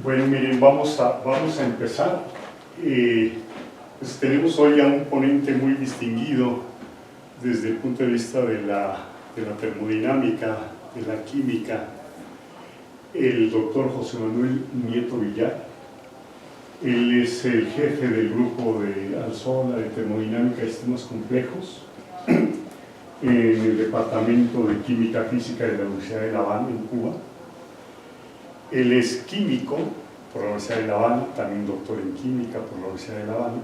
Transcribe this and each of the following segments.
Bueno, miren, vamos a empezar. Pues tenemos hoy a un ponente muy distinguido desde el punto de vista de la termodinámica, de la química, el doctor José Manuel Nieto Villar. Él es el jefe del grupo de Alzola de termodinámica y sistemas complejos en el departamento de química física de la Universidad de La Habana, en Cuba. Él es químico por la Universidad de La Habana, también doctor en química por la Universidad de La Habana,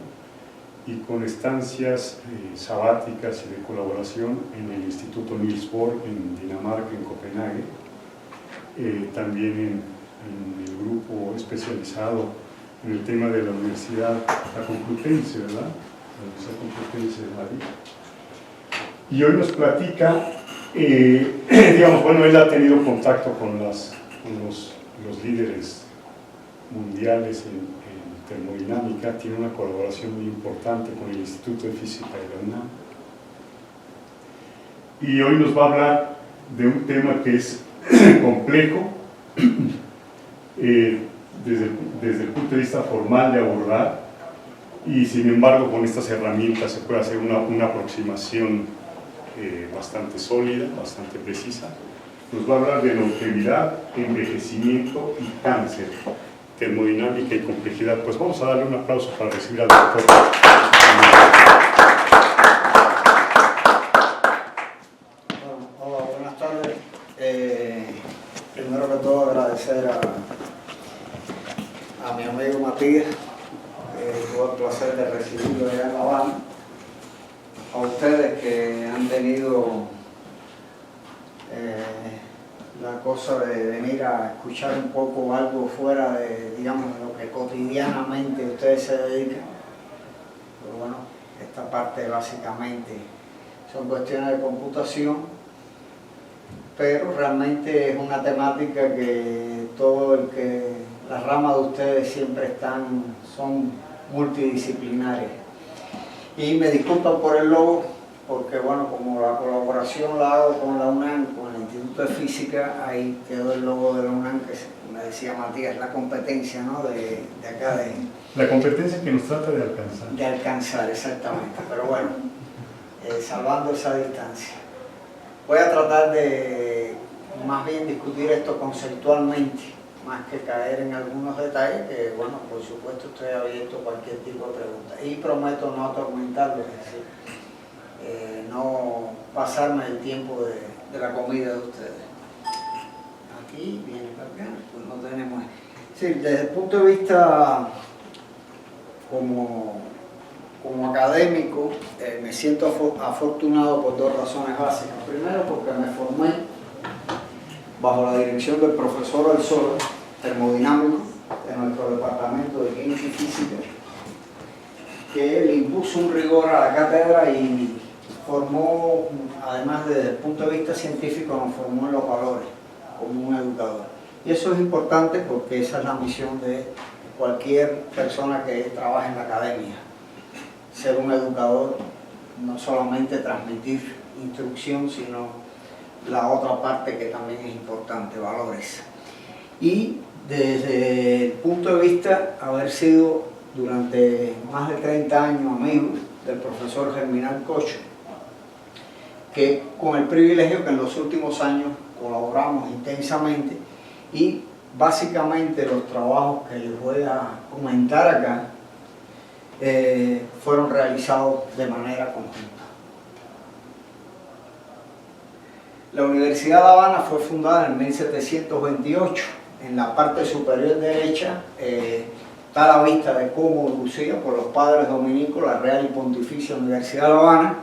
y con estancias sabáticas y de colaboración en el Instituto Niels Bohr en Dinamarca, en Copenhague, también en el grupo especializado en el tema de la Universidad la Complutense, ¿verdad? La Universidad Complutense de Madrid. Y hoy nos platica, digamos, bueno, él ha tenido contacto con los líderes mundiales en termodinámica, tiene una colaboración muy importante con el Instituto de Física de la UNAM. Y hoy nos va a hablar de un tema que es complejo, desde el punto de vista formal de abordar, y sin embargo con estas herramientas se puede hacer una aproximación bastante sólida, bastante precisa. Nos va a hablar de longevidad, envejecimiento y cáncer, termodinámica y complejidad. Pues vamos a darle un aplauso para recibir al doctor. Hola, buenas tardes. Primero que todo agradecer a mi amigo Matías, tuve el placer de recibirlo allá en La Habana, a ustedes que han tenido la cosa de venir a escuchar un poco algo fuera de, digamos, lo que cotidianamente ustedes se dedican. Pero bueno, esta parte básicamente son cuestiones de computación, pero realmente es una temática que las ramas de ustedes siempre son multidisciplinarias. Y me disculpan por el logo, porque bueno, como la colaboración la hago con la UNAM, con el Instituto de Física, ahí quedó el logo de la UNAM, que me decía Matías, la competencia, ¿no? de acá de... La competencia que nos trata de alcanzar. De alcanzar, exactamente, pero bueno, salvando esa distancia. Voy a tratar de más bien discutir esto conceptualmente, más que caer en algunos detalles, que bueno, por supuesto estoy abierto a cualquier tipo de pregunta. Y prometo no atormentarlos, es decir, no pasarme el tiempo de la comida de ustedes. Aquí viene para acá, pues no tenemos... Sí, desde el punto de vista como académico, me siento afortunado por dos razones básicas. Primero, porque me formé bajo la dirección del profesor Alzola, termodinámico, de nuestro departamento de química y física, que él impuso un rigor a la cátedra y formó, además desde el punto de vista científico, nos formó en los valores como un educador. Y eso es importante porque esa es la misión de cualquier persona que trabaje en la academia. Ser un educador, no solamente transmitir instrucción, sino la otra parte que también es importante, valores. Y desde el punto de vista haber sido durante más de 30 años amigo del profesor Germinal Cocho, que con el privilegio que en los últimos años colaboramos intensamente, y básicamente los trabajos que les voy a comentar acá fueron realizados de manera conjunta. La Universidad de La Habana fue fundada en 1728. En la parte superior derecha está la vista de cómo lucía por los padres dominicos la Real y Pontificia Universidad de La Habana,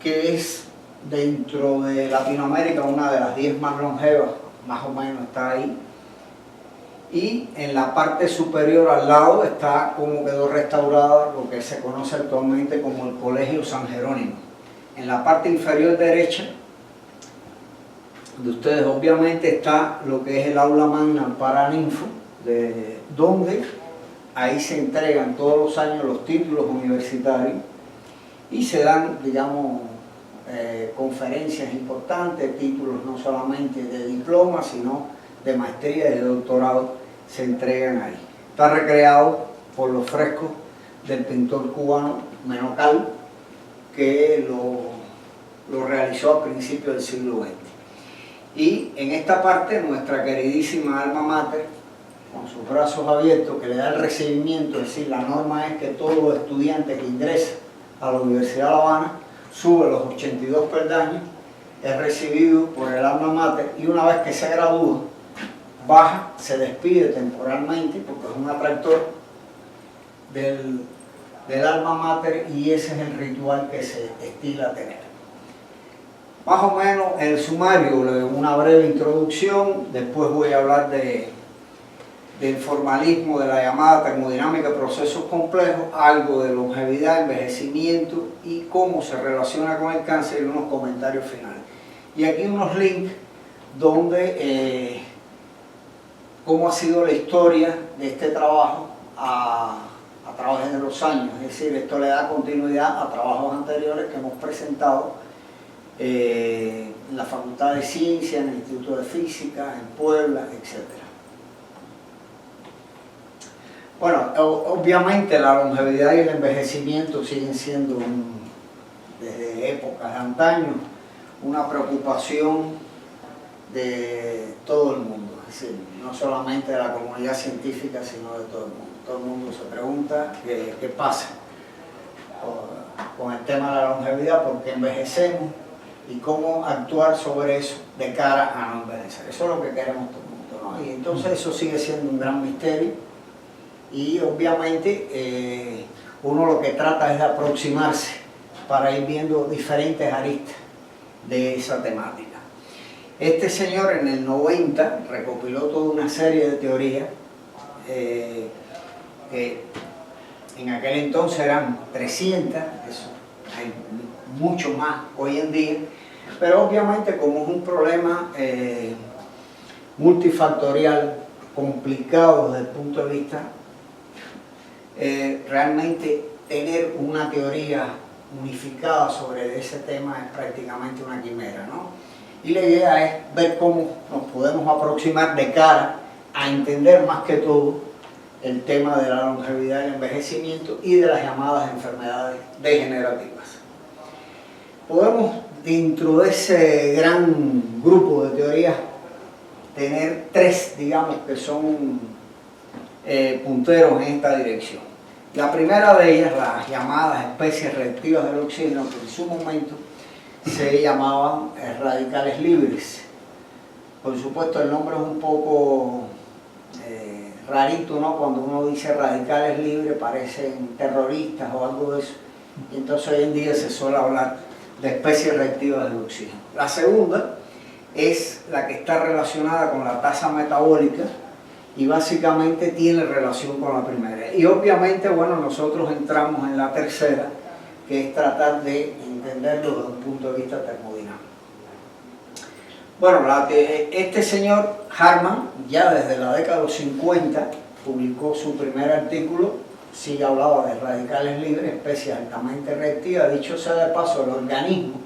que es dentro de Latinoamérica una de las 10 más longevas, más o menos está ahí. Y en la parte superior al lado está cómo quedó restaurada lo que se conoce actualmente como el Colegio San Jerónimo. En la parte inferior derecha de ustedes obviamente está lo que es el aula magna Paraninfo, donde ahí se entregan todos los años los títulos universitarios y se dan, digamos, conferencias importantes, títulos no solamente de diploma, sino de maestría y de doctorado se entregan ahí. Está recreado por los frescos del pintor cubano Menocal, que lo realizó a principios del siglo XX. Y en esta parte nuestra queridísima alma mater, con sus brazos abiertos, que le da el recibimiento, es decir, la norma es que todo estudiante que ingresa a la Universidad de La Habana sube los 82 peldaños, es recibido por el alma mater y una vez que se gradúa, baja, se despide temporalmente porque es un atractor del alma mater y ese es el ritual que se estila a tener. Más o menos el sumario, una breve introducción, después voy a hablar del formalismo de la llamada termodinámica de procesos complejos, algo de longevidad, envejecimiento y cómo se relaciona con el cáncer y unos comentarios finales. Y aquí unos links donde cómo ha sido la historia de este trabajo a través de los años, es decir, esto le da continuidad a trabajos anteriores que hemos presentado en la Facultad de Ciencias, en el Instituto de Física, en Puebla, etc. Bueno, obviamente la longevidad y el envejecimiento siguen siendo, desde épocas de antaño, una preocupación de todo el mundo, es decir, no solamente de la comunidad científica, sino de todo el mundo. Todo el mundo se pregunta qué pasa con el tema de la longevidad, por qué envejecemos y cómo actuar sobre eso de cara a no envejecer. Eso es lo que queremos todo el mundo, ¿no? Y entonces eso sigue siendo un gran misterio y obviamente uno lo que trata es de aproximarse para ir viendo diferentes aristas de esa temática. Este señor en el 90 recopiló toda una serie de teorías que en aquel entonces eran 300, eso, hay mucho más hoy en día, pero obviamente como es un problema multifactorial, complicado desde el punto de vista, realmente tener una teoría unificada sobre ese tema es prácticamente una quimera, ¿no? Y la idea es ver cómo nos podemos aproximar de cara a entender más que todo el tema de la longevidad y el envejecimiento y de las llamadas enfermedades degenerativas. Podemos, dentro de ese gran grupo de teorías, tener tres, digamos, que son punteros en esta dirección. La primera de ellas, las llamadas especies reactivas del oxígeno, que en su momento se llamaban radicales libres. Por supuesto, el nombre es un poco rarito, ¿no? Cuando uno dice radicales libres parecen terroristas o algo de eso. Y entonces hoy en día se suele hablar de especies reactivas del oxígeno. La segunda es la que está relacionada con la tasa metabólica y básicamente tiene relación con la primera. Y obviamente, bueno, nosotros entramos en la tercera, que es tratar de entenderlo desde un punto de vista termodinámico. Bueno, este señor Hartmann, ya desde la década de los 50, publicó su primer artículo, sí hablaba de radicales libres, especies altamente reactivas. Dicho sea de paso, el organismo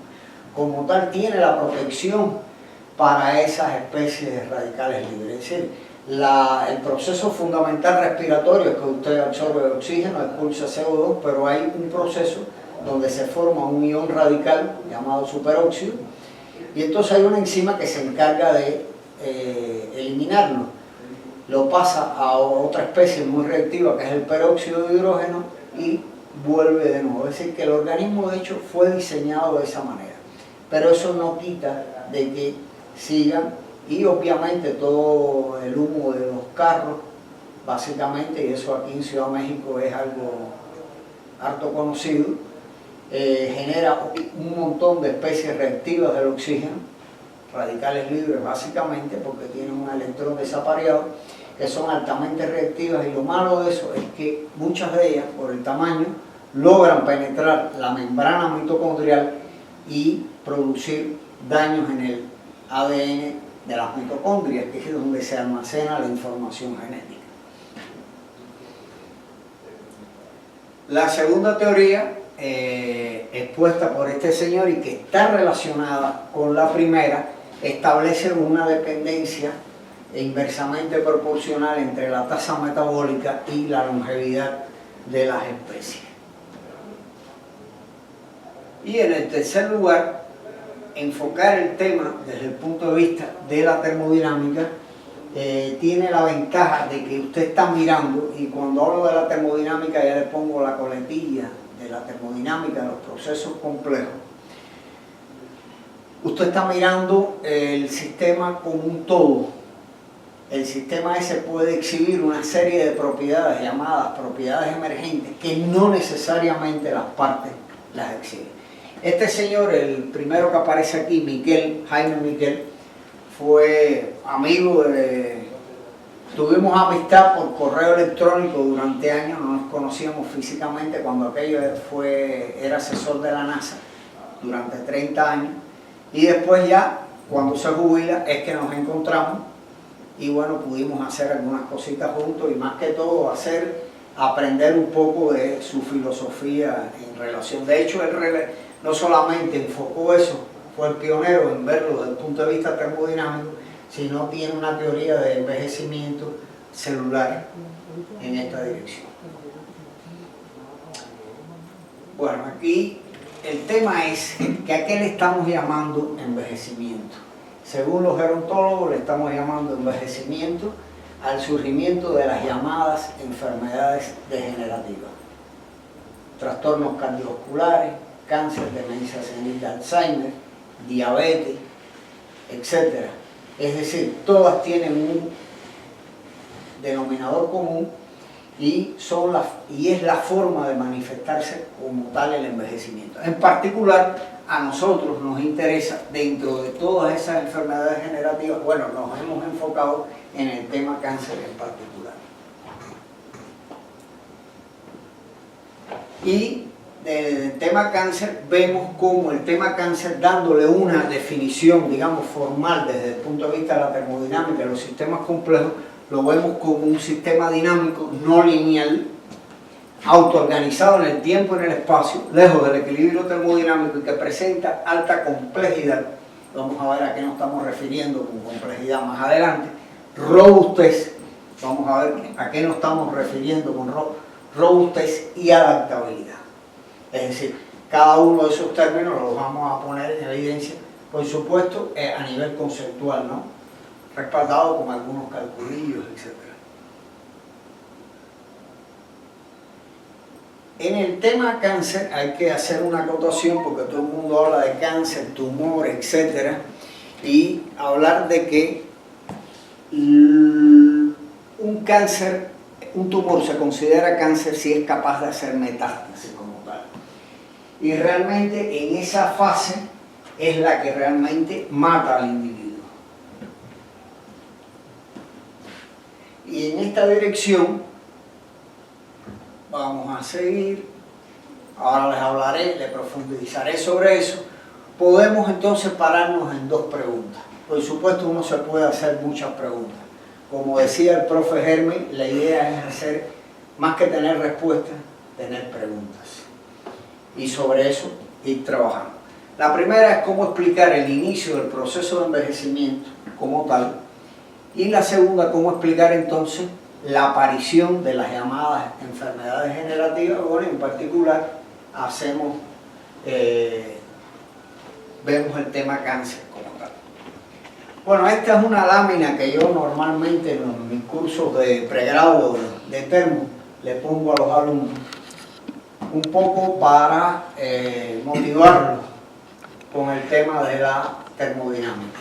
como tal tiene la protección para esas especies de radicales libres. Es decir, el proceso fundamental respiratorio es que usted absorbe el oxígeno, expulsa CO2, pero hay un proceso donde se forma un ion radical llamado superóxido, y entonces hay una enzima que se encarga de eliminarlo. Lo pasa a otra especie muy reactiva, que es el peróxido de hidrógeno, y vuelve de nuevo. Es decir, que el organismo de hecho fue diseñado de esa manera. Pero eso no quita de que sigan, y obviamente todo el humo de los carros, básicamente, y eso aquí en Ciudad de México es algo harto conocido, genera un montón de especies reactivas del oxígeno, radicales libres básicamente, porque tienen un electrón desapareado, que son altamente reactivas, y lo malo de eso es que muchas de ellas, por el tamaño, logran penetrar la membrana mitocondrial y producir daños en el ADN de las mitocondrias, que es donde se almacena la información genética. La segunda teoría, expuesta por este señor y que está relacionada con la primera, establece una dependencia e inversamente proporcional entre la tasa metabólica y la longevidad de las especies. Y en el tercer lugar, enfocar el tema desde el punto de vista de la termodinámica tiene la ventaja de que usted está mirando, y cuando hablo de la termodinámica ya le pongo la coletilla de la termodinámica de los procesos complejos. Usted está mirando el sistema como un todo. El sistema ese puede exhibir una serie de propiedades llamadas propiedades emergentes que no necesariamente las partes las exhiben. Este señor, el primero que aparece aquí, Miquel, Jaime Miquel, fue amigo tuvimos amistad por correo electrónico durante años, no nos conocíamos físicamente cuando aquello era asesor de la NASA durante 30 años, y después ya, cuando se jubila, es que nos encontramos y bueno, pudimos hacer algunas cositas juntos y más que todo aprender un poco de su filosofía en relación. De hecho, él no solamente enfocó eso, fue el pionero en verlo desde el punto de vista termodinámico, sino tiene una teoría de envejecimiento celular en esta dirección. Bueno, aquí el tema es que a qué le estamos llamando envejecimiento. Según los gerontólogos le estamos llamando envejecimiento al surgimiento de las llamadas enfermedades degenerativas, trastornos cardiovasculares, cáncer, demencia senil de Alzheimer, diabetes, etc. Es decir, todas tienen un denominador común y es la forma de manifestarse como tal el envejecimiento. En particular, a nosotros nos interesa, dentro de todas esas enfermedades degenerativas, bueno, nos hemos enfocado en el tema cáncer en particular. Y del tema cáncer, vemos como el tema cáncer, dándole una definición, digamos, formal desde el punto de vista de la termodinámica de los sistemas complejos, lo vemos como un sistema dinámico no lineal, autoorganizado en el tiempo y en el espacio, lejos del equilibrio termodinámico y que presenta alta complejidad. Vamos a ver a qué nos estamos refiriendo con complejidad más adelante. Robustez, vamos a ver a qué nos estamos refiriendo con robustez y adaptabilidad. Es decir, cada uno de esos términos los vamos a poner en evidencia, por supuesto, a nivel conceptual, ¿no? Respaldado con algunos calculillos, etc. En el tema cáncer hay que hacer una acotación porque todo el mundo habla de cáncer, tumor, etc. Y hablar de que un cáncer, un tumor se considera cáncer si es capaz de hacer metástasis como tal. Y realmente en esa fase es la que realmente mata al individuo. Y en esta dirección vamos a seguir. Ahora les hablaré, les profundizaré sobre eso. Podemos entonces pararnos en dos preguntas. Por supuesto, uno se puede hacer muchas preguntas. Como decía el profe Germi, la idea es hacer, más que tener respuestas, tener preguntas. Y sobre eso ir trabajando. La primera es cómo explicar el inicio del proceso de envejecimiento como tal. Y la segunda, cómo explicar entonces la aparición de las llamadas enfermedades degenerativas. Bueno, en particular vemos el tema cáncer como tal. Bueno, esta es una lámina que yo normalmente en mis cursos de pregrado de termo le pongo a los alumnos un poco para motivarlos con el tema de la termodinámica.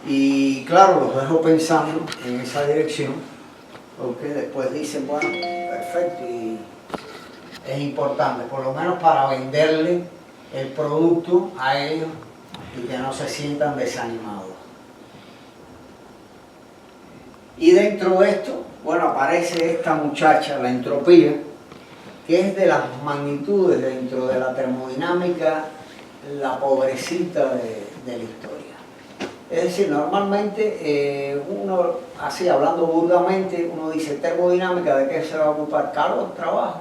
Y claro, los dejo pensando en esa dirección, porque después dicen, bueno, perfecto, y es importante, por lo menos para venderle el producto a ellos y que no se sientan desanimados. Y dentro de esto, bueno, aparece esta muchacha, la entropía, que es de las magnitudes dentro de la termodinámica, la pobrecita de la historia. Es decir, normalmente uno, así hablando burdamente, uno dice termodinámica, ¿de qué se va a ocupar? Calor, trabajo.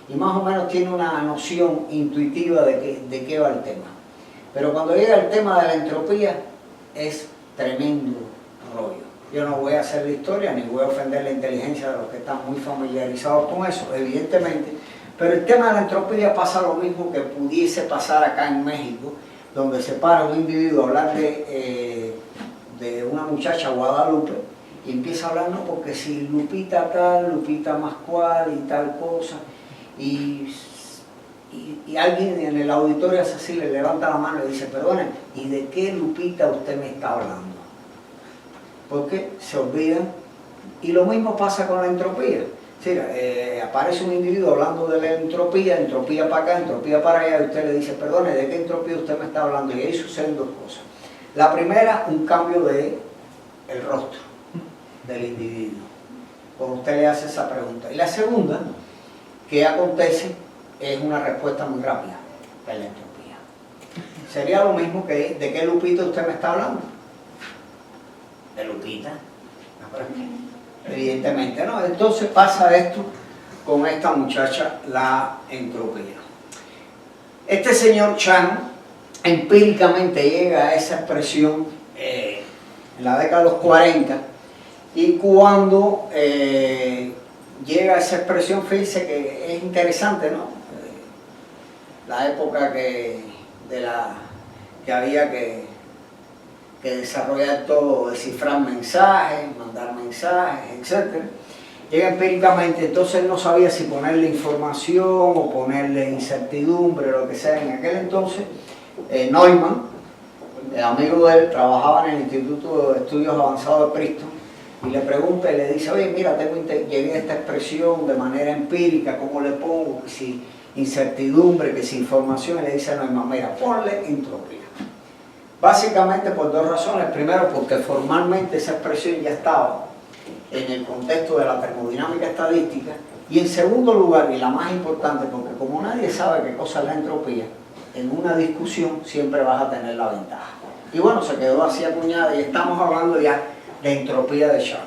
Y más o menos tiene una noción intuitiva de qué va el tema. Pero cuando llega el tema de la entropía, es tremendo rollo. Yo no voy a hacer la historia ni voy a ofender la inteligencia de los que están muy familiarizados con eso, evidentemente. Pero el tema de la entropía pasa lo mismo que pudiese pasar acá en México, donde se para un individuo a hablar de una muchacha, Guadalupe, y empieza a hablar, no, porque si Lupita tal, Lupita más cual y tal cosa, y alguien en el auditorio hace así, le levanta la mano y le dice, perdone, ¿y de qué Lupita usted me está hablando? Porque se olvidan, y lo mismo pasa con la entropía. Sí, aparece un individuo hablando de la entropía para acá, entropía para allá, y usted le dice, perdone, ¿de qué entropía usted me está hablando? Y ahí suceden dos cosas. La primera, un cambio de el rostro del individuo, cuando usted le hace esa pregunta. Y la segunda, ¿qué acontece? Es una respuesta muy rápida, de la entropía. Sería lo mismo que, ¿de qué Lupita usted me está hablando? ¿De Lupita? Evidentemente, ¿no? Entonces pasa esto con esta muchacha, la entropía. Este señor Chan empíricamente llega a esa expresión en la década de los 40, y cuando llega a esa expresión, fíjense que es interesante, ¿no? La época que había que desarrollar todo, descifrar mensajes, mandar mensajes, etc. Llega empíricamente, entonces él no sabía si ponerle información o ponerle incertidumbre, lo que sea. En aquel entonces, Neumann, el amigo de él, trabajaba en el Instituto de Estudios Avanzados de Princeton, y le pregunta y le dice, oye, mira, llegué a esta expresión de manera empírica, ¿cómo le pongo? Que si incertidumbre, que si información, y le dice a Neumann, mira, ponle entropía. Básicamente por dos razones. Primero, porque formalmente esa expresión ya estaba en el contexto de la termodinámica estadística, y en segundo lugar, y la más importante, porque como nadie sabe qué cosa es la entropía, en una discusión siempre vas a tener la ventaja. Y bueno, se quedó así acuñada, y estamos hablando ya de entropía de Chan.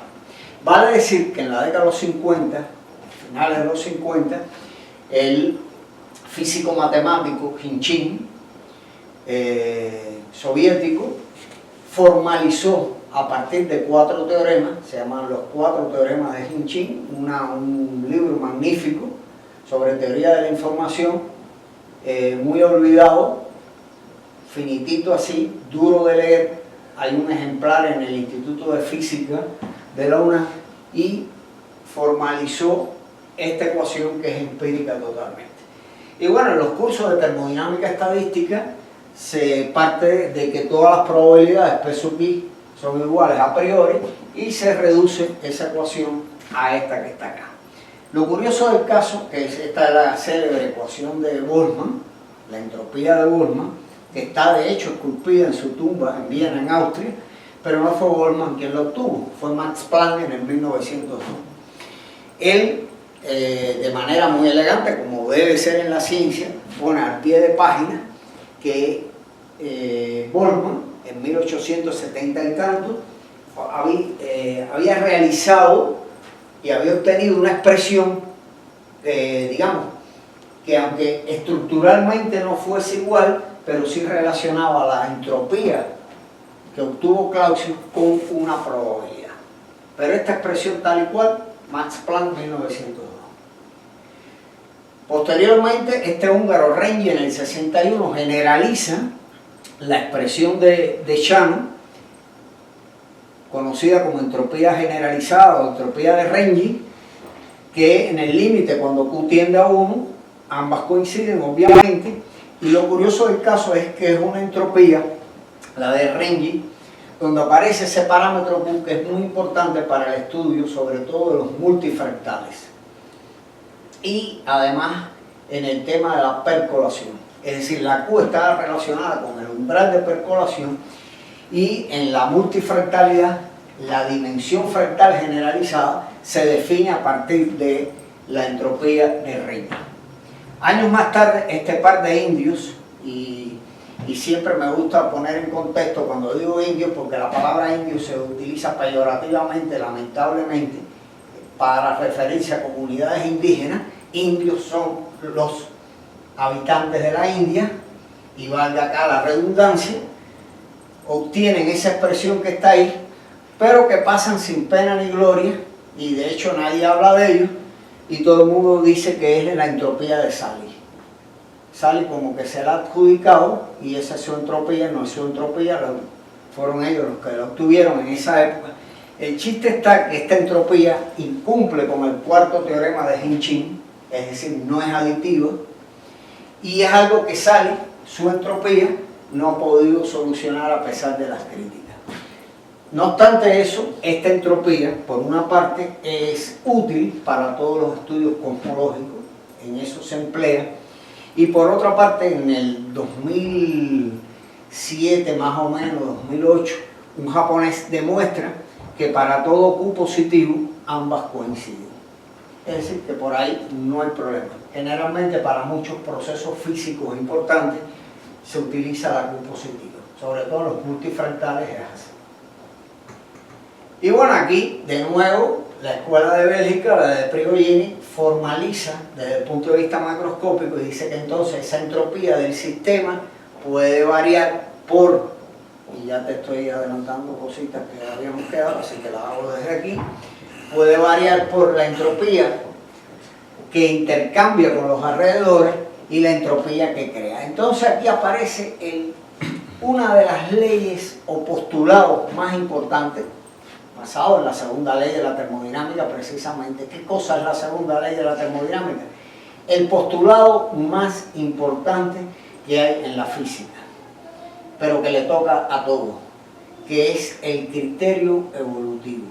Vale decir que en la década de los 50, finales de los 50, el físico matemático Hinchin, soviético, formalizó a partir de 4 teoremas, se llaman los 4 teoremas de Hinchin, un libro magnífico sobre teoría de la información, muy olvidado, finitito así, duro de leer. Hay un ejemplar en el Instituto de Física de la UNAM, y formalizó esta ecuación que es empírica totalmente. Y bueno, en los cursos de termodinámica estadística se parte de que todas las probabilidades P sub i son iguales a priori, y se reduce esa ecuación a esta que está acá. Lo curioso del caso, que esta es la célebre ecuación de Boltzmann, la entropía de Boltzmann, que está de hecho esculpida en su tumba en Viena, en Austria, pero no fue Boltzmann quien lo obtuvo, fue Max Planck en el 1902. Él, de manera muy elegante, como debe ser en la ciencia, pone al pie de página que Boltzmann, en 1870 y tanto, había realizado y había obtenido una expresión, digamos, que aunque estructuralmente no fuese igual, pero sí relacionaba la entropía que obtuvo Clausius con una probabilidad. Pero esta expresión tal y cual, Max Planck, 1902. Posteriormente, este húngaro Renyi en el 61 generaliza la expresión de Chan, conocida como entropía generalizada o entropía de Renyi, que en el límite, cuando Q tiende a 1, ambas coinciden obviamente, y lo curioso del caso es que es una entropía, la de Renyi, donde aparece ese parámetro Q, que es muy importante para el estudio, sobre todo de los multifractales, y además en el tema de la percolación. Es decir, la Q está relacionada con el umbral de percolación, y en la multifractalidad la dimensión fractal generalizada se define a partir de la entropía de Renyi. Años más tarde, este par de indios, y siempre me gusta poner en contexto cuando digo indios, porque la palabra indio se utiliza peyorativamente, lamentablemente, para referirse a comunidades indígenas. Indios son los habitantes de la India, y valga acá la redundancia, obtienen esa expresión que está ahí pero que pasan sin pena ni gloria, y de hecho nadie habla de ellos, y todo el mundo dice que es la entropía de Sally. Sally como que se la ha adjudicado, y esa es su entropía, no es su entropía, fueron ellos los que la obtuvieron en esa época. El chiste está que esta entropía incumple con el cuarto teorema de Hinching, es decir, no es aditiva, y es algo que Sally, su entropía, no ha podido solucionar a pesar de las críticas. No obstante eso, esta entropía, por una parte, es útil para todos los estudios cosmológicos, en eso se emplea, y por otra parte, en el 2007 más o menos, 2008, un japonés demuestra que para todo Q positivo ambas coinciden. Es decir, que por ahí no hay problema. Generalmente para muchos procesos físicos importantes se utiliza la Q positiva, sobre todo en los multifractales es así. Y bueno, aquí de nuevo la escuela de Bélgica, la de Prigogine, formaliza desde el punto de vista macroscópico y dice que entonces esa entropía del sistema puede variar por, y ya te estoy adelantando cositas que habíamos quedado, así que las hago desde aquí, puede variar por la entropía que intercambia con los alrededores y la entropía que crea. Entonces aquí aparece una de las leyes o postulados más importantes, basado en la segunda ley de la termodinámica precisamente. ¿Qué cosa es la segunda ley de la termodinámica? El postulado más importante que hay en la física, pero que le toca a todos, que es el criterio evolutivo,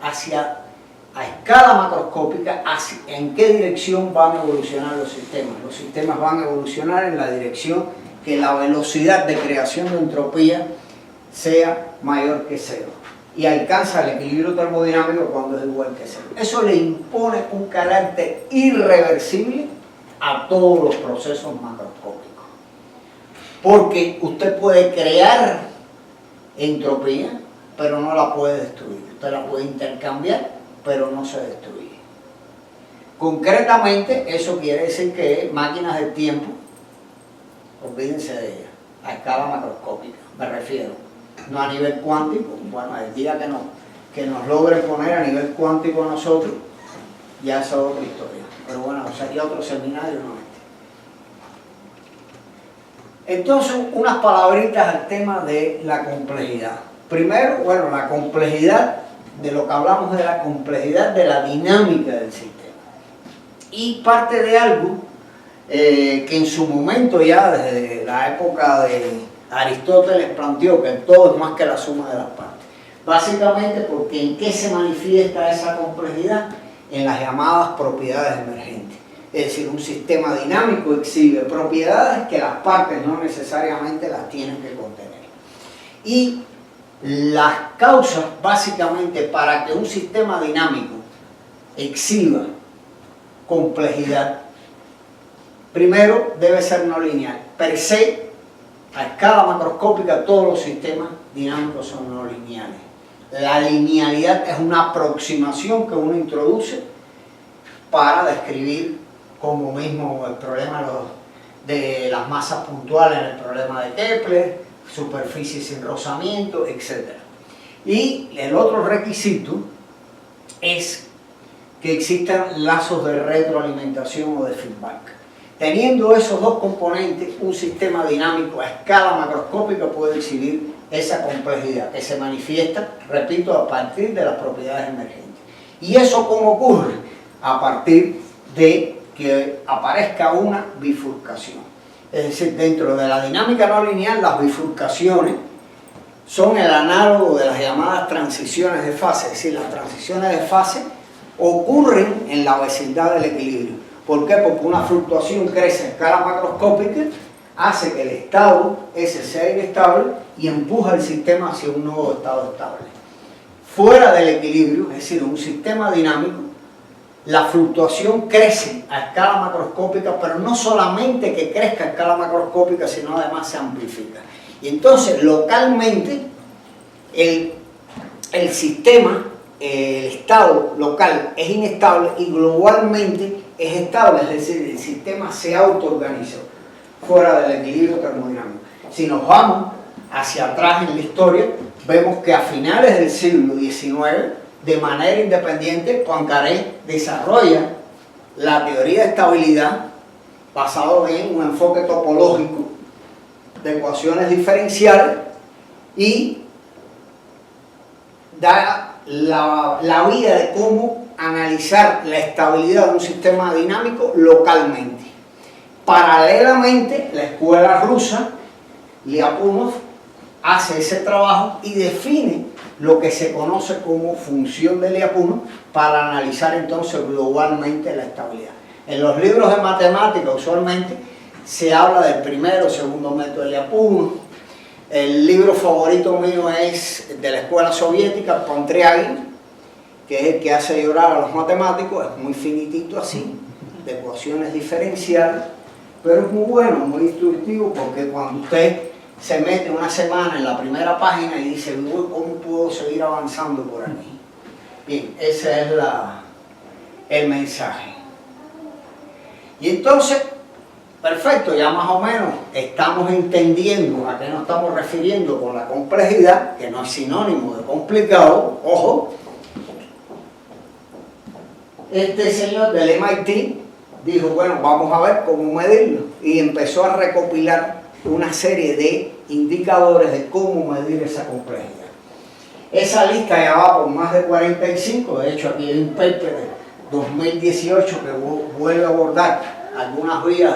a escala macroscópica, en qué dirección van a evolucionar los sistemas. Los sistemas van a evolucionar en la dirección que la velocidad de creación de entropía sea mayor que cero, y alcanza el equilibrio termodinámico cuando es igual que cero. Eso le impone un carácter irreversible a todos los procesos macroscópicos, porque usted puede crear entropía, pero no la puede destruir. Usted la puede intercambiar, pero no se destruye. Concretamente, eso quiere decir que máquinas del tiempo, olvídense de ellas, a escala macroscópica, me refiero, no a nivel cuántico. Bueno, el día que nos logren poner a nivel cuántico a nosotros, ya es otra historia, pero bueno, sería otro seminario, no este. Entonces, unas palabritas al tema de la complejidad. Primero, bueno, la complejidad, de lo que hablamos de la complejidad de la dinámica del sistema, y parte de algo que en su momento, ya desde la época de Aristóteles, planteó que el todo es más que la suma de las partes. Básicamente porque ¿en qué se manifiesta esa complejidad? En las llamadas propiedades emergentes. Es decir, un sistema dinámico exhibe propiedades que las partes no necesariamente las tienen que contener. Y las causas, básicamente, para que un sistema dinámico exhiba complejidad, primero debe ser no lineal. Per se, a escala macroscópica, todos los sistemas dinámicos son no lineales. La linealidad es una aproximación que uno introduce para describir, como mismo el problema de las masas puntuales en el problema de Kepler, superficie sin rozamiento, etc. Y el otro requisito es que existan lazos de retroalimentación o de feedback. Teniendo esos dos componentes, un sistema dinámico a escala macroscópica puede exhibir esa complejidad que se manifiesta, repito, a partir de las propiedades emergentes. ¿Y eso cómo ocurre? A partir de que aparezca una bifurcación. Es decir, dentro de la dinámica no lineal, las bifurcaciones son el análogo de las llamadas transiciones de fase. Es decir, las transiciones de fase ocurren en la vecindad del equilibrio. ¿Por qué? Porque una fluctuación crece a escala macroscópica, hace que el estado ese sea inestable y empuja el sistema hacia un nuevo estado estable. Fuera del equilibrio, es decir, un sistema dinámico, la fluctuación crece a escala macroscópica, pero no solamente que crezca a escala macroscópica, sino además se amplifica. Y entonces, localmente, el sistema, el estado local es inestable y globalmente es estable, es decir, el sistema se autoorganiza fuera del equilibrio termodinámico. Si nos vamos hacia atrás en la historia, vemos que a finales del siglo XIX, de manera independiente, Poincaré desarrolla la teoría de estabilidad basado en un enfoque topológico de ecuaciones diferenciales y da la vía de cómo analizar la estabilidad de un sistema dinámico localmente. Paralelamente, la escuela rusa, Lyapunov, hace ese trabajo y define lo que se conoce como función de Lyapunov para analizar entonces globalmente la estabilidad. En los libros de matemática usualmente se habla del primero o segundo método de Lyapunov. El libro favorito mío es de la escuela soviética, Pontryagin, que es el que hace llorar a los matemáticos. Es muy finitito así, de ecuaciones diferenciales, pero es muy bueno, muy intuitivo, porque cuando usted se mete una semana en la primera página y dice, ¿cómo puedo seguir avanzando por aquí? Bien, ese es el mensaje. Y entonces, perfecto, ya más o menos estamos entendiendo a qué nos estamos refiriendo con la complejidad, que no es sinónimo de complicado, ojo. Este señor del MIT dijo, bueno, vamos a ver cómo medirlo, y empezó a recopilar una serie de indicadores de cómo medir esa complejidad. Esa lista ya va por más de 45, de hecho aquí hay un paper de 2018 que vuelve a abordar algunas vías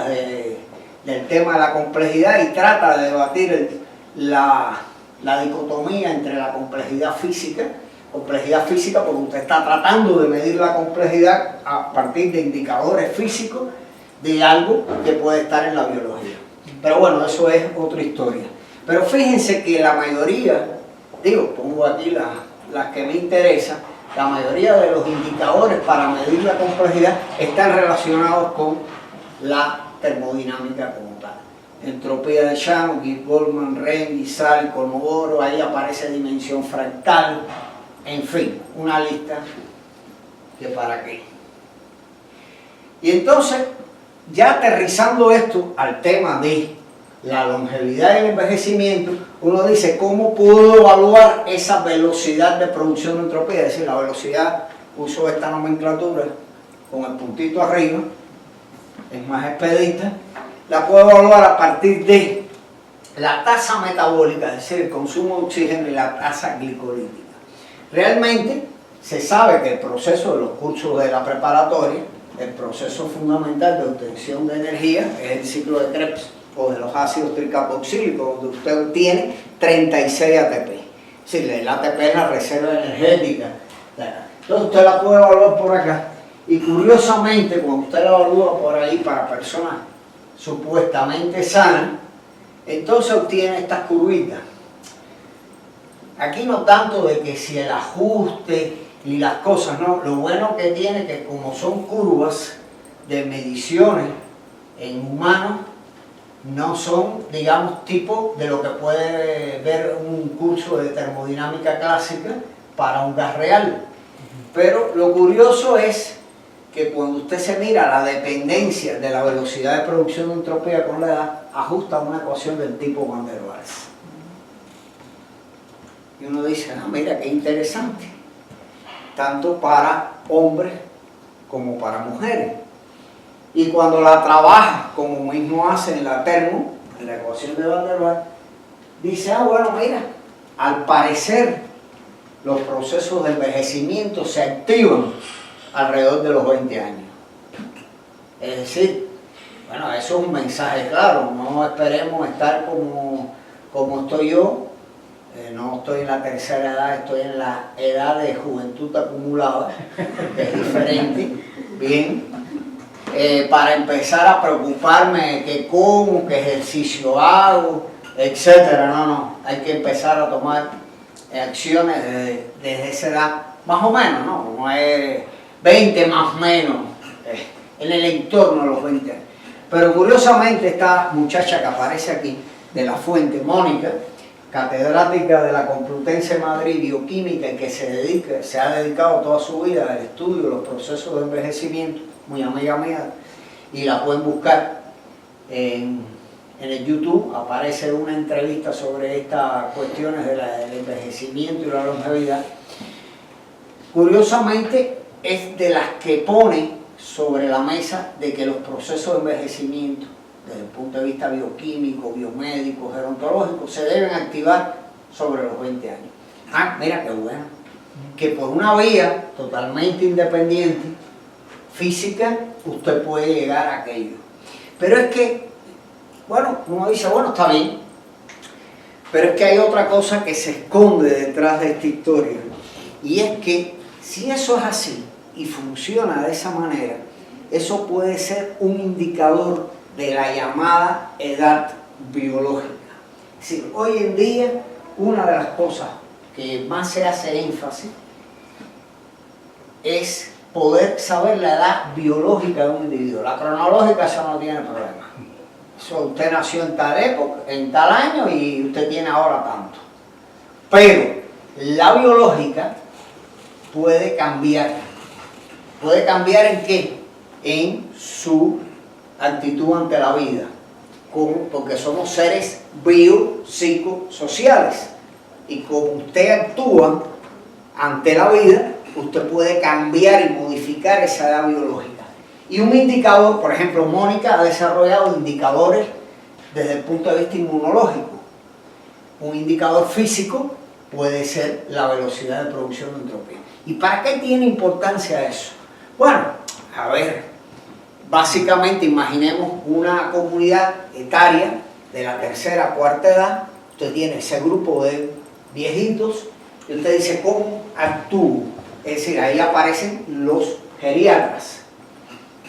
del tema de la complejidad y trata de debatir la dicotomía entre la complejidad física porque usted está tratando de medir la complejidad a partir de indicadores físicos de algo que puede estar en la biología. Pero bueno, eso es otra historia. Pero fíjense que la mayoría, pongo aquí las que me interesan, la mayoría de los indicadores para medir la complejidad están relacionados con la termodinámica como tal. Entropía de Shannon, Goldman, Ren, Guisal, Kolmogorov, ahí aparece dimensión fractal, en fin, una lista que para qué. Y entonces, ya aterrizando esto al tema de la longevidad y el envejecimiento, uno dice, ¿cómo puedo evaluar esa velocidad de producción de entropía? Es decir, la velocidad, uso esta nomenclatura con el puntito arriba, es más expedita, la puedo evaluar a partir de la tasa metabólica, es decir, el consumo de oxígeno y la tasa glicolítica. Realmente se sabe que el proceso de los cursos de la preparatoria, el proceso fundamental de obtención de energía es el ciclo de Krebs o de los ácidos tricarboxílicos, donde usted obtiene 36 ATP. Es decir, el ATP es la reserva energética. Entonces usted la puede evaluar por acá. Y curiosamente, cuando usted la evalúa por ahí para personas supuestamente sanas, entonces obtiene estas curvitas. Aquí no tanto de que si el ajuste y las cosas, no. Lo bueno que tiene que como son curvas de mediciones en humanos, no son, digamos, tipo de lo que puede ver un curso de termodinámica clásica para un gas real. Pero lo curioso es que cuando usted se mira la dependencia de la velocidad de producción de entropía con la edad, ajusta una ecuación del tipo Van der Waals. Y uno dice, mira qué interesante, tanto para hombres como para mujeres. Y cuando la trabaja, como mismo hace en la termo, en la ecuación de Van der Waals, dice, bueno, mira, al parecer los procesos de envejecimiento se activan alrededor de los 20 años. Es decir, bueno, eso es un mensaje claro, no esperemos estar como estoy yo. No estoy en la tercera edad, estoy en la edad de juventud acumulada, que es diferente, bien, para empezar a preocuparme qué como, qué ejercicio hago, etcétera. No, hay que empezar a tomar acciones desde esa edad, más o menos, ¿no? Como es 20 más o menos, en el entorno de los 20 años. Pero curiosamente esta muchacha que aparece aquí, de la Fuente, Mónica, catedrática de la Complutense de Madrid, bioquímica, y que se ha dedicado toda su vida al estudio de los procesos de envejecimiento, muy amiga mía, y la pueden buscar en en el YouTube aparece una entrevista sobre estas cuestiones del envejecimiento y la longevidad. Curiosamente, es de las que pone sobre la mesa de que los procesos de envejecimiento, desde el punto de vista bioquímico, biomédico, gerontológico, se deben activar sobre los 20 años. Ah, mira qué bueno, que por una vía totalmente independiente, física, usted puede llegar a aquello. Pero es que, bueno, uno dice, bueno, está bien, pero es que hay otra cosa que se esconde detrás de esta historia, y es que si eso es así y funciona de esa manera, eso puede ser un indicador de la llamada edad biológica. Es decir, hoy en día, una de las cosas que más se hace énfasis es poder saber la edad biológica de un individuo. La cronológica, eso no tiene problema. Eso, usted nació en tal época, en tal año, y usted tiene ahora tanto. Pero la biológica puede cambiar. ¿Puede cambiar en qué? En su actitud ante la vida. Porque somos seres biopsicosociales. Y como usted actúa ante la vida, usted puede cambiar y modificar esa edad biológica. Y un indicador, por ejemplo, Mónica ha desarrollado indicadores desde el punto de vista inmunológico. Un indicador físico puede ser la velocidad de producción de entropía. ¿Y para qué tiene importancia eso? Bueno, a ver, básicamente imaginemos una comunidad etaria de la tercera, cuarta edad. Usted tiene ese grupo de viejitos y usted dice, ¿cómo actúo? Es decir, ahí aparecen los geriatras.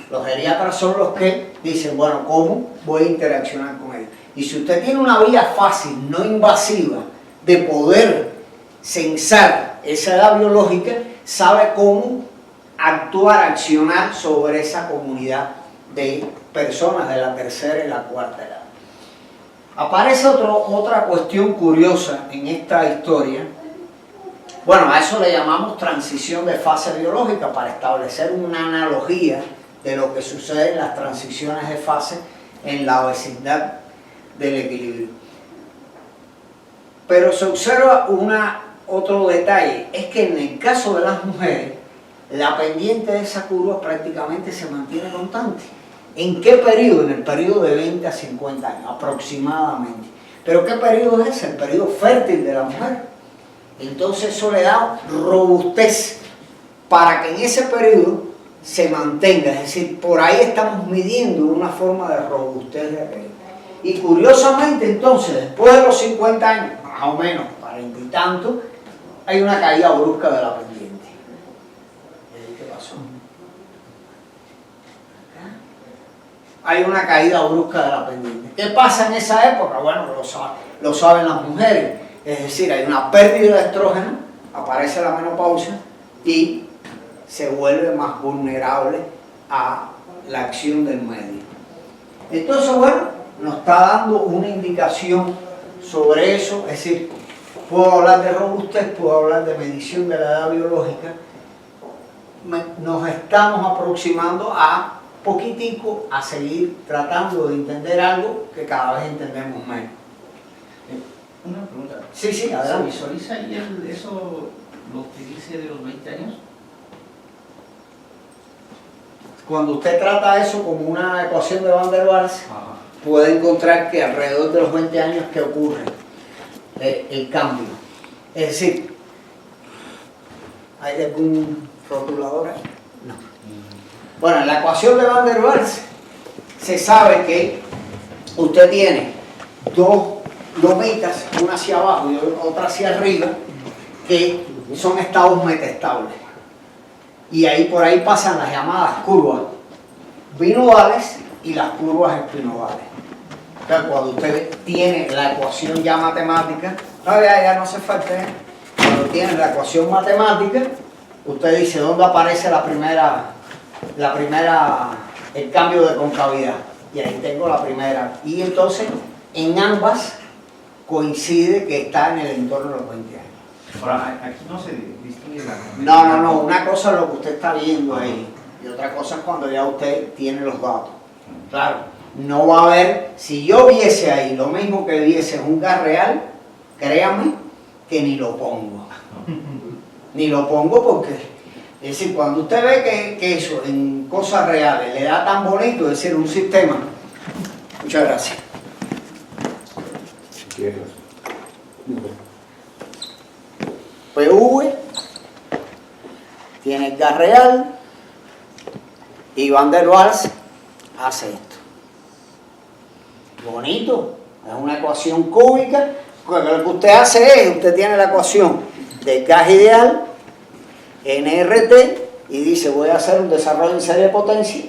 Los geriatras son los que dicen, bueno, ¿cómo voy a interaccionar con ellos? Y si usted tiene una vía fácil, no invasiva, de poder censar esa edad biológica, sabe cómo actuar, accionar sobre esa comunidad de personas de la tercera y la cuarta edad. Aparece otra cuestión curiosa en esta historia. Bueno, a eso le llamamos transición de fase biológica, para establecer una analogía de lo que sucede en las transiciones de fase en la vecindad del equilibrio. Pero se observa otro detalle, es que en el caso de las mujeres, la pendiente de esa curva prácticamente se mantiene constante. ¿En qué periodo? En el periodo de 20 a 50 años, aproximadamente. ¿Pero qué periodo es ese? El periodo fértil de la mujer. Entonces eso le da robustez para que en ese periodo se mantenga. Es decir, por ahí estamos midiendo una forma de robustez de aquello. Y curiosamente entonces, después de los 50 años, más o menos 40 y tanto, hay una caída brusca de la pendiente. ¿Qué pasó? Hay una caída brusca de la pendiente. ¿Qué pasa en esa época? Bueno, lo saben las mujeres. Es decir, hay una pérdida de estrógeno, aparece la menopausia y se vuelve más vulnerable a la acción del medio. Entonces, bueno, nos está dando una indicación sobre eso. Es decir, puedo hablar de robustez, puedo hablar de medición de la edad biológica. Nos estamos aproximando a poquitico a seguir tratando de entender algo que cada vez entendemos menos. Una pregunta. Sí, ¿Se adelante. visualiza ahí eso, lo que dice de los 20 años? Cuando usted trata eso como una ecuación de Van der Waals, puede encontrar que alrededor de los 20 años que ocurre el cambio. Es decir, ¿hay algún rotulador ahí? No. Bueno, en la ecuación de Van der Waals se sabe que usted tiene dos lomitas, una hacia abajo y otra hacia arriba, que son estados metaestables. Y ahí por ahí pasan las llamadas curvas binodales y las curvas espinodales. Entonces, cuando usted tiene la ecuación ya matemática, ya no hace falta, cuando tiene la ecuación matemática, usted dice dónde aparece el cambio de concavidad. Y ahí tengo la primera. Y entonces, en ambas coincide que está en el entorno de los 20 años. Ahora, aquí no se distingue la... No, una cosa es lo que usted está viendo ahí y otra cosa es cuando ya usted tiene los datos. Claro, no va a haber, si yo viese ahí lo mismo que viese un gas real, créame que ni lo pongo. Ni lo pongo porque, es decir, cuando usted ve que eso en cosas reales le da tan bonito, es decir, un sistema. Muchas gracias. PV tiene el gas real y Van der Waals hace esto. Bonito, es una ecuación cúbica. Lo que usted hace es, usted tiene la ecuación del gas ideal, nRT, y dice voy a hacer un desarrollo en serie de potencia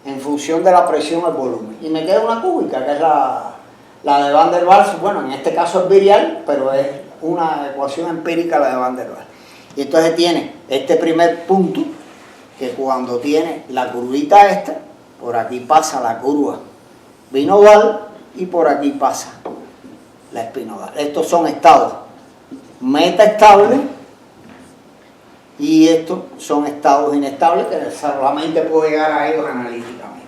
en función de la presión al volumen. Y me queda una cúbica, que es la de Van der Waals. Bueno, en este caso es virial, pero es una ecuación empírica la de Van der Waals. Y entonces tiene este primer punto, que cuando tiene la curvita esta, por aquí pasa la curva binodal y por aquí pasa la espinodal. Estos son estados metaestables y estos son estados inestables que solamente puedo llegar a ellos analíticamente.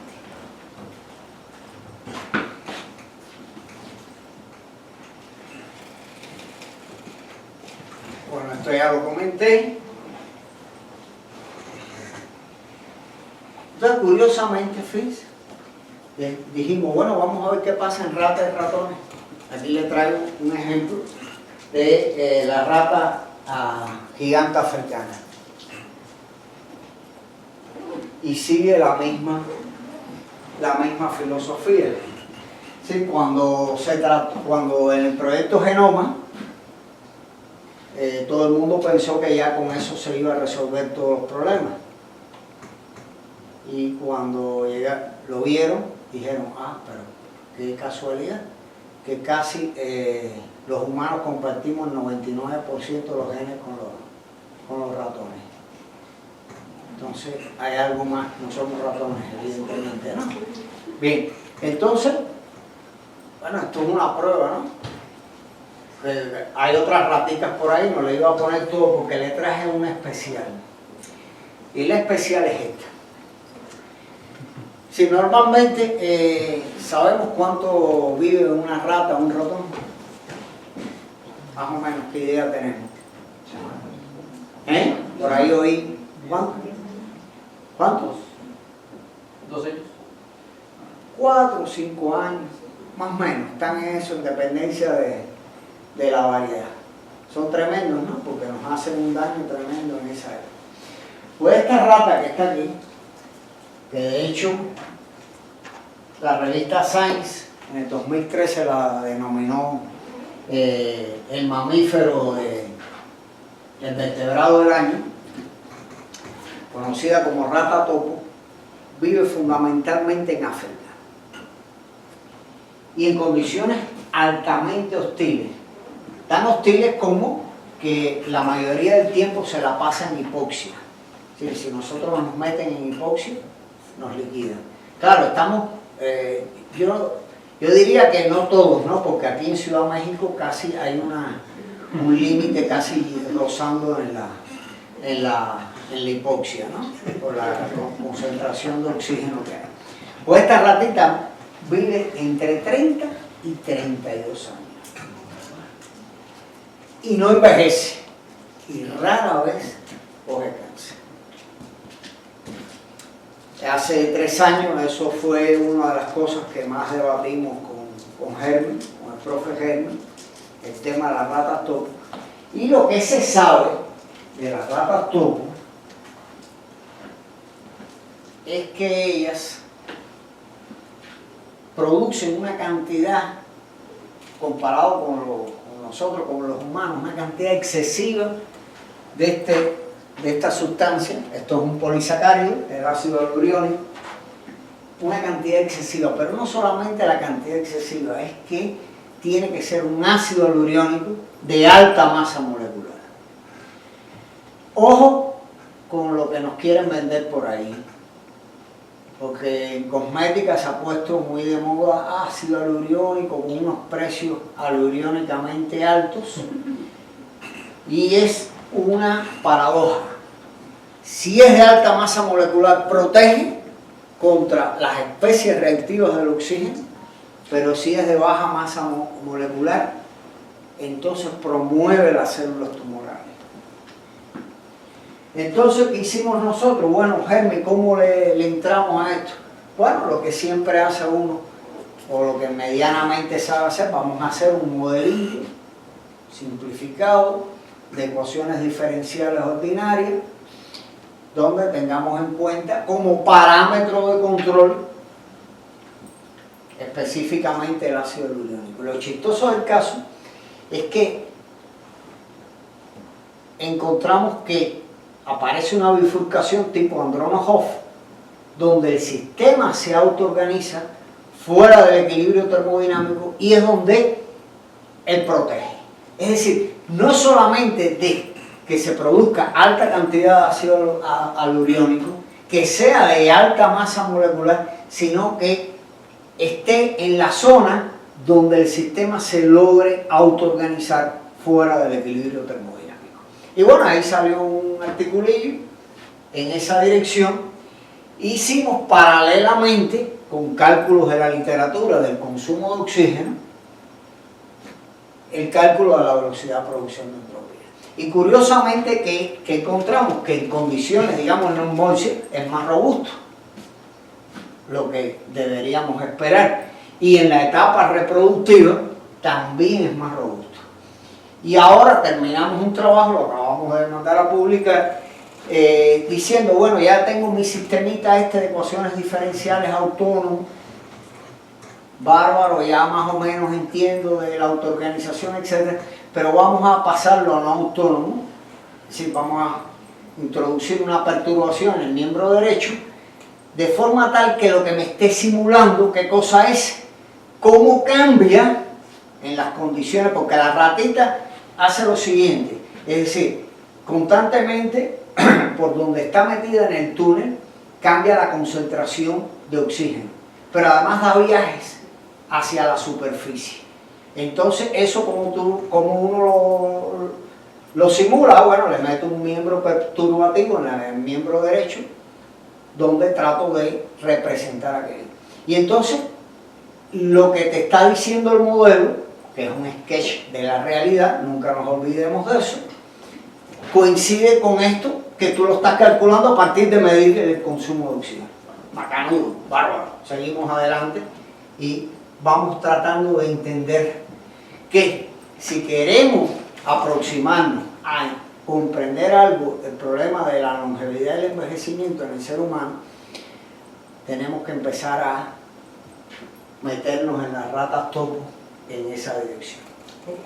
Bueno, esto ya lo comenté. Entonces, curiosamente, fíjense, dijimos, bueno, vamos a ver qué pasa en ratas y ratones. Aquí le traigo un ejemplo de la rata gigante africana. Y sigue la misma filosofía. Sí, cuando en el proyecto Genoma, todo el mundo pensó que ya con eso se iba a resolver todos los problemas. Y cuando lo vieron, dijeron, pero qué casualidad, que casi los humanos compartimos el 99% de los genes con los ratones. Entonces, hay algo más, no somos ratones, evidentemente, ¿no? Bien, entonces, bueno, esto es una prueba, ¿no? Hay otras ratitas por ahí, no le iba a poner todo porque le traje una especial. Y la especial es esta. Si normalmente sabemos cuánto vive una rata, un ratón, más o menos, ¿qué idea tenemos? Por ahí oí, ¿cuántos? 2 años. 4 o 5 años, más o menos, están en eso, en dependencia de la variedad. Son tremendos, ¿no? Porque nos hacen un daño tremendo en esa época. Pues esta rata que está aquí, que de hecho la revista Science en el 2013 la denominó el mamífero del vertebrado del año, conocida como rata topo, vive fundamentalmente en África y en condiciones altamente hostiles, tan hostiles como que la mayoría del tiempo se la pasa en hipoxia. Sí, si nosotros nos meten en hipoxia, nos liquidan. Claro, estamos, yo diría que no todos, ¿no? Porque aquí en Ciudad México casi hay un límite casi rozando en la hipoxia, ¿no? Por la concentración de oxígeno que hay. Pues esta ratita vive entre 30 y 32 años. Y no envejece. Y rara vez coge cáncer. Hace 3 años eso fue una de las cosas que más debatimos con Germán, con el profe Germán, el tema de las ratas topo. Y lo que se sabe de las ratas topo es que ellas producen una cantidad, comparado con nosotros, con los humanos, una cantidad excesiva de esta sustancia. Esto es un polisacárido, el ácido hialurónico, una cantidad excesiva, pero no solamente la cantidad excesiva, es que tiene que ser un ácido hialurónico de alta masa molecular. Ojo con lo que nos quieren vender por ahí, porque en cosmética se ha puesto muy de moda ácido hialurónico con unos precios hialurónicamente altos, y es una paradoja. Si es de alta masa molecular, protege contra las especies reactivas del oxígeno, pero si es de baja masa molecular, entonces promueve las células tumorales. Entonces, ¿qué hicimos nosotros? Bueno, Germi, ¿cómo le entramos a esto? Bueno, lo que siempre hace uno, o lo que medianamente sabe hacer, vamos a hacer un modelillo simplificado de ecuaciones diferenciales ordinarias, donde tengamos en cuenta como parámetro de control específicamente el ácido hialurónico. Lo chistoso del caso es que encontramos que aparece una bifurcación tipo Andronov-Hopf, donde el sistema se autoorganiza fuera del equilibrio termodinámico y es donde él protege. Es decir, no solamente de que se produzca alta cantidad de ácido hialurónico, que sea de alta masa molecular, sino que esté en la zona donde el sistema se logre autoorganizar fuera del equilibrio termodinámico. Y bueno, ahí salió un articulillo en esa dirección. Hicimos paralelamente, con cálculos de la literatura del consumo de oxígeno, el cálculo de la velocidad de producción de entropía. Y curiosamente que encontramos que en condiciones, digamos, en un Boltzmann es más robusto, lo que deberíamos esperar. Y en la etapa reproductiva también es más robusto. Y ahora terminamos un trabajo, lo acabamos de mandar a publicar, diciendo, bueno, ya tengo mi sistemita de ecuaciones diferenciales autónomo, bárbaro, ya más o menos entiendo de la autoorganización, etc. Pero vamos a pasarlo a no autónomo, es decir, vamos a introducir una perturbación en el miembro derecho, de forma tal que lo que me esté simulando, ¿qué cosa es? ¿Cómo cambia en las condiciones? Porque la ratita hace lo siguiente, es decir, constantemente por donde está metida en el túnel cambia la concentración de oxígeno, pero además da viajes hacia la superficie. Entonces eso como uno lo simula, bueno, le meto un miembro perturbativo en el miembro derecho donde trato de representar aquello. Y entonces lo que te está diciendo el modelo, que es un sketch de la realidad, nunca nos olvidemos de eso, coincide con esto que tú lo estás calculando a partir de medir el consumo de oxígeno. Bacanudo, bárbaro. Seguimos adelante y vamos tratando de entender que si queremos aproximarnos a comprender algo del problema de la longevidad y el envejecimiento en el ser humano, tenemos que empezar a meternos en las ratas topo en esa dirección.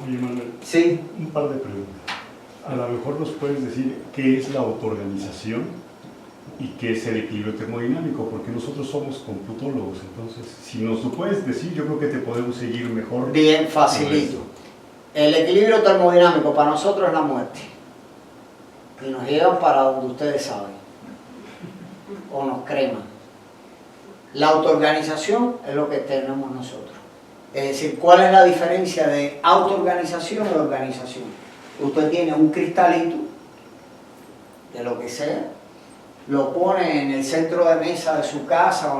Oye, Manuel, sí, un par de preguntas. A lo mejor nos puedes decir qué es la autoorganización y qué es el equilibrio termodinámico, porque nosotros somos computólogos, entonces si nos lo puedes decir, yo creo que te podemos seguir mejor. Bien, facilito. El equilibrio termodinámico para nosotros es la muerte. Y nos llevan para donde ustedes saben. O nos creman. La autoorganización es lo que tenemos nosotros. Es decir, ¿cuál es la diferencia de autoorganización y organización? Usted tiene un cristalito, de lo que sea, lo pone en el centro de mesa de su casa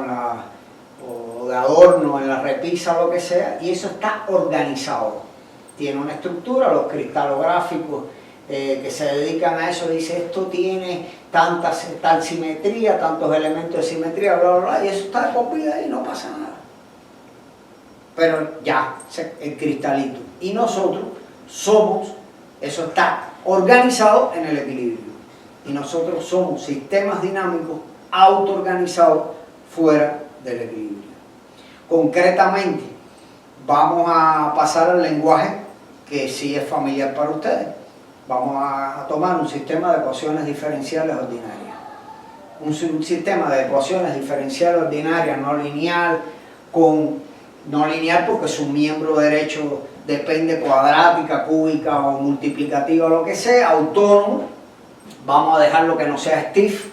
o de adorno, en la repisa o lo que sea, y eso está organizado. Tiene una estructura, los cristalográficos que se dedican a eso dicen esto tiene tal simetría, tantos elementos de simetría, bla, bla, bla, y eso está copiado ahí y no pasa nada. Pero ya, el cristalito. Y nosotros somos, eso está organizado en el equilibrio. Y nosotros somos sistemas dinámicos autoorganizados fuera del equilibrio. Concretamente, vamos a pasar al lenguaje que sí es familiar para ustedes. Vamos a tomar un sistema de ecuaciones diferenciales ordinarias. Un sistema de ecuaciones diferenciales ordinarias no lineal, no lineal porque su miembro derecho depende cuadrática, cúbica o multiplicativa, lo que sea, autónomo. Vamos a dejar lo que no sea stiff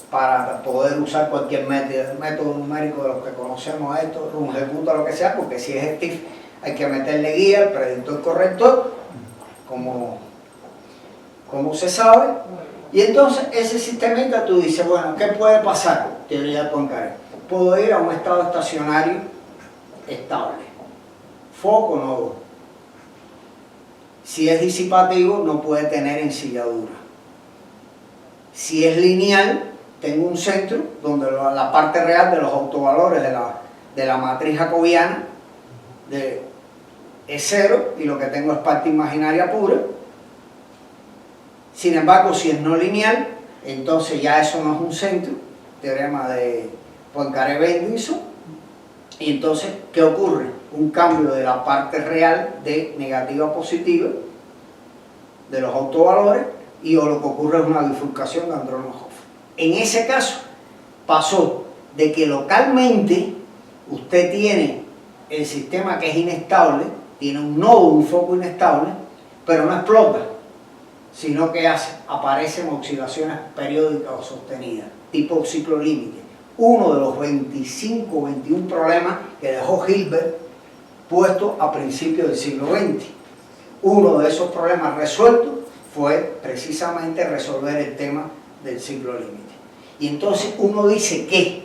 para poder usar cualquier método numérico de los que conocemos esto, rungeputa, lo que sea, porque si es stiff hay que meterle guía, el predictor corrector, como se sabe. Y entonces ese sistema tú dices, bueno, ¿qué puede pasar? Teoría de Poincaré. puedo ir a un estado estacionario estable. Foco nodo. Si es disipativo, no puede tener ensilladura. Si es lineal, tengo un centro donde la parte real de los autovalores de la matriz jacobiana es 0 y lo que tengo es parte imaginaria pura. Sin embargo, si es no lineal, entonces ya eso no es un centro, teorema de Poincaré-Bendixson. Y entonces, ¿qué ocurre? Un cambio de la parte real de negativa a positiva de los autovalores, y o lo que ocurre es una bifurcación de Andronov-Hoff. En ese caso, pasó de que localmente usted tiene el sistema que es inestable, tiene un nodo, un foco inestable, pero no explota, sino que aparecen oscilaciones periódicas o sostenidas, tipo ciclo límite. Uno de los 25 o 21 problemas que dejó Hilbert puesto a principios del siglo XX. Uno de esos problemas resueltos fue precisamente resolver el tema del ciclo límite. Y entonces uno dice que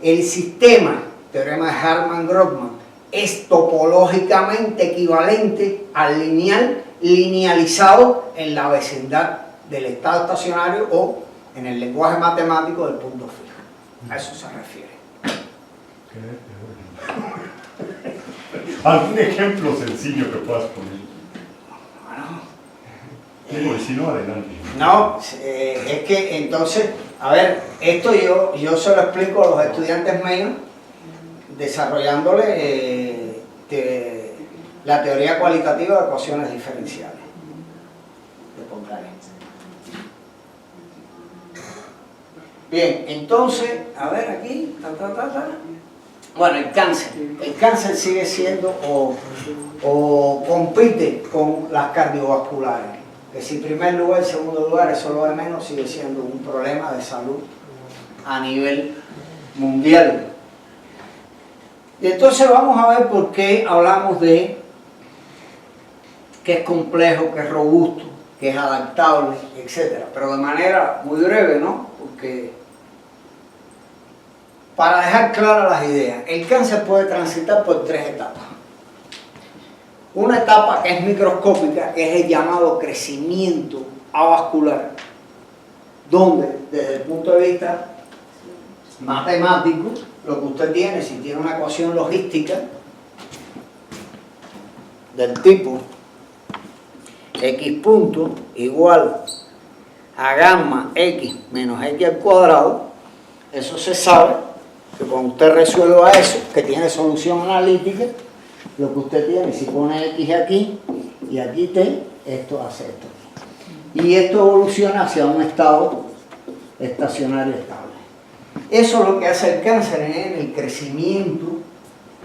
el sistema, teorema de Harman-Grothman, es topológicamente equivalente al lineal linealizado en la vecindad del estado estacionario o en el lenguaje matemático del punto fijo. A eso se refiere. ¿Algún ejemplo sencillo que puedas poner? Bueno, Y si no, adelante. no, es que entonces, a ver, esto yo se lo explico a los estudiantes míos desarrollándole la teoría cualitativa de ecuaciones diferenciales de Poincaré. Bien, entonces, a ver aquí, bueno, el cáncer sigue siendo o compite con las cardiovasculares, que si primer lugar y segundo lugar eso lo de menos, sigue siendo un problema de salud a nivel mundial. Y entonces vamos a ver por qué hablamos de que es complejo, que es robusto, que es adaptable, etc. Pero de manera muy breve, ¿no? Porque para dejar claras las ideas, el cáncer puede transitar por 3 etapas. Una etapa que es microscópica, que es el llamado crecimiento avascular, donde desde el punto de vista matemático, lo que usted tiene, si tiene una ecuación logística del tipo x punto igual a gamma x menos x al cuadrado, eso se sabe que cuando usted resuelva eso, que tiene solución analítica, lo que usted tiene, si pone x aquí y aquí t, esto hace esto. Y esto evoluciona hacia un estado estacionario estable. Eso es lo que hace el cáncer en el crecimiento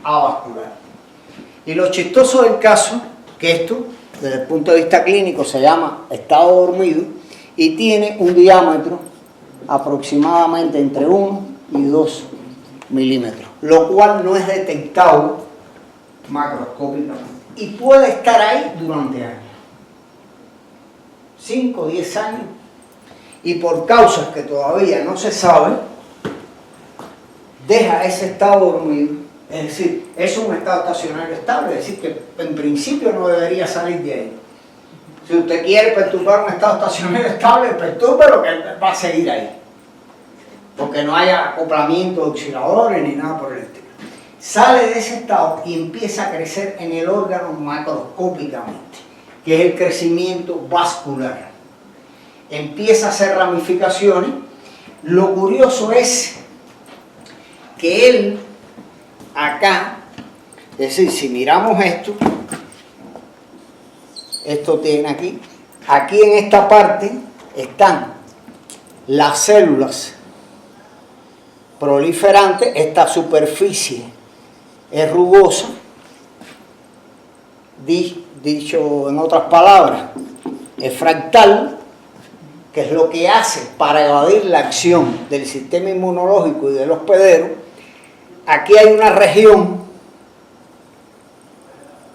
avascular. Y lo chistoso del caso, que esto, desde el punto de vista clínico, se llama estado dormido y tiene un diámetro aproximadamente entre 1 y 2 milímetros, lo cual no es detectado macroscópicamente y puede estar ahí durante años, 5 o 10 años, y por causas que todavía no se sabe, deja ese estado dormido, es decir, es un estado estacionario estable, es decir, que en principio no debería salir de ahí. Si usted quiere perturbar un estado estacionario estable, pertúrbelo, que va a seguir ahí, porque no haya acoplamiento de osciladores ni nada por el estilo. Sale de ese estado y empieza a crecer en el órgano macroscópicamente, que es el crecimiento vascular. Empieza a hacer ramificaciones. Lo curioso es que él, acá, es decir, si miramos esto tiene aquí en esta parte están las células proliferantes, esta superficie es rugosa, dicho en otras palabras, es fractal, que es lo que hace para evadir la acción del sistema inmunológico y del hospedero. Aquí hay una región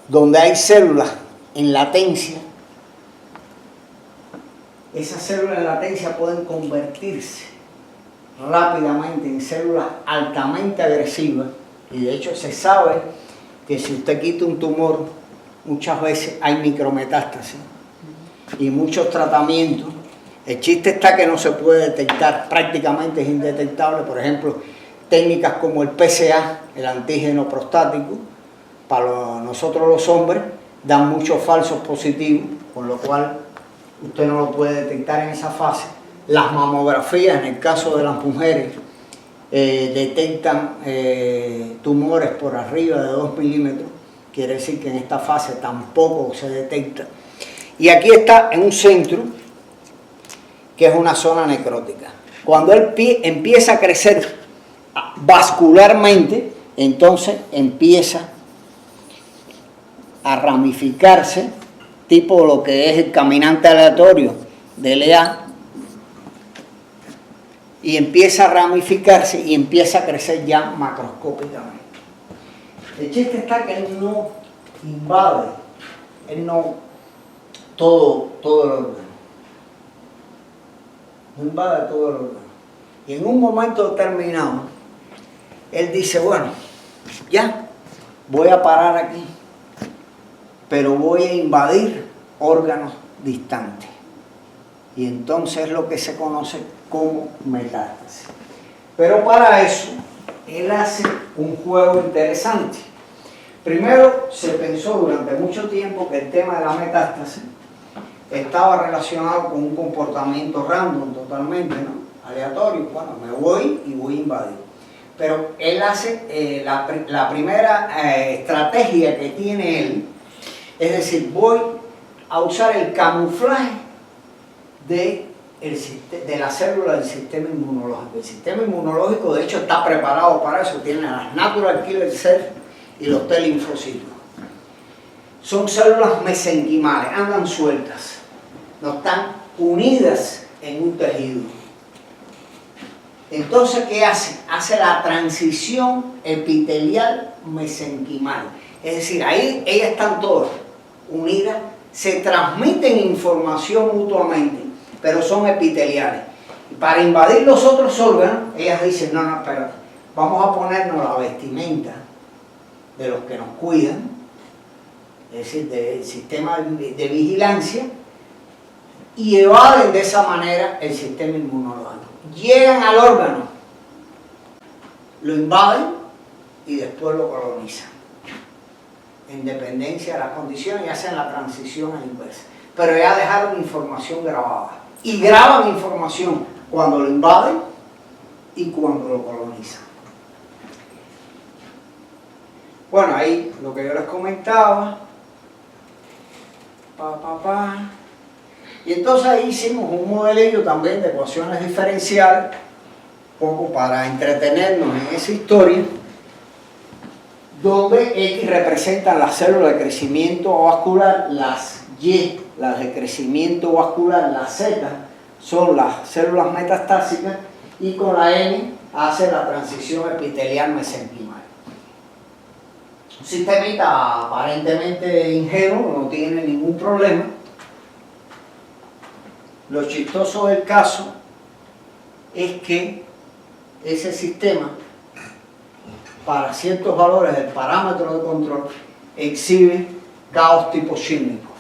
donde hay células en latencia. Esas células en latencia pueden convertirse rápidamente en células altamente agresivas, y de hecho se sabe que si usted quita un tumor, muchas veces hay micrometástasis y muchos tratamientos. El chiste está que no se puede detectar, prácticamente es indetectable. Por ejemplo, técnicas como el PSA, el antígeno prostático, para nosotros los hombres, dan muchos falsos positivos, con lo cual usted no lo puede detectar en esa fase. Las mamografías, en el caso de las mujeres, detectan tumores por arriba de 2 milímetros, quiere decir que en esta fase tampoco se detecta. Y aquí está en un centro, que es una zona necrótica. Cuando él empieza a crecer vascularmente, entonces empieza a ramificarse, tipo lo que es el caminante aleatorio de LA, y empieza a ramificarse y empieza a crecer ya macroscópicamente. El chiste está que él no invade, él no todo el órgano, no invade todo el órgano. Y en un momento determinado, él dice, bueno, ya, voy a parar aquí, pero voy a invadir órganos distantes. Y entonces es lo que se conoce como metástasis. Pero para eso, él hace un juego interesante. Primero, se pensó durante mucho tiempo que el tema de la metástasis estaba relacionado con un comportamiento random totalmente, ¿no? Aleatorio. Bueno, me voy y voy a invadir. Pero él hace la primera estrategia que tiene él, es decir, voy a usar el camuflaje de la célula del sistema inmunológico. El sistema inmunológico, de hecho, está preparado para eso. Tiene las natural killer cells y los T linfocitos. Son células mesenquimales, andan sueltas, no están unidas en un tejido. Entonces, ¿qué hace? Hace la transición epitelial mesenquimal. Es decir, ahí ellas están todas unidas, se transmiten información mutuamente, pero son epiteliales. Y para invadir los otros órganos, ellas dicen, no, espérate, vamos a ponernos la vestimenta de los que nos cuidan, es decir, del sistema de vigilancia, y evaden de esa manera el sistema inmunológico. Llegan al órgano, lo invaden y después lo colonizan, en dependencia de las condiciones, y hacen la transición a la inversa. Pero ya dejaron información grabada, y graban información cuando lo invaden y cuando lo colonizan. Bueno, ahí lo que yo les comentaba, y entonces ahí hicimos un modelillo también de ecuaciones diferenciales, un poco para entretenernos en esa historia, donde X representan las células de crecimiento vascular, las Y, las de crecimiento vascular, las Z son las células metastásicas, y con la N hace la transición epitelial mesenquimal. Un sistemita aparentemente ingenuo, no tiene ningún problema. Lo chistoso del caso es que ese sistema, para ciertos valores del parámetro de control, exhibe caos tipo Shirnikov.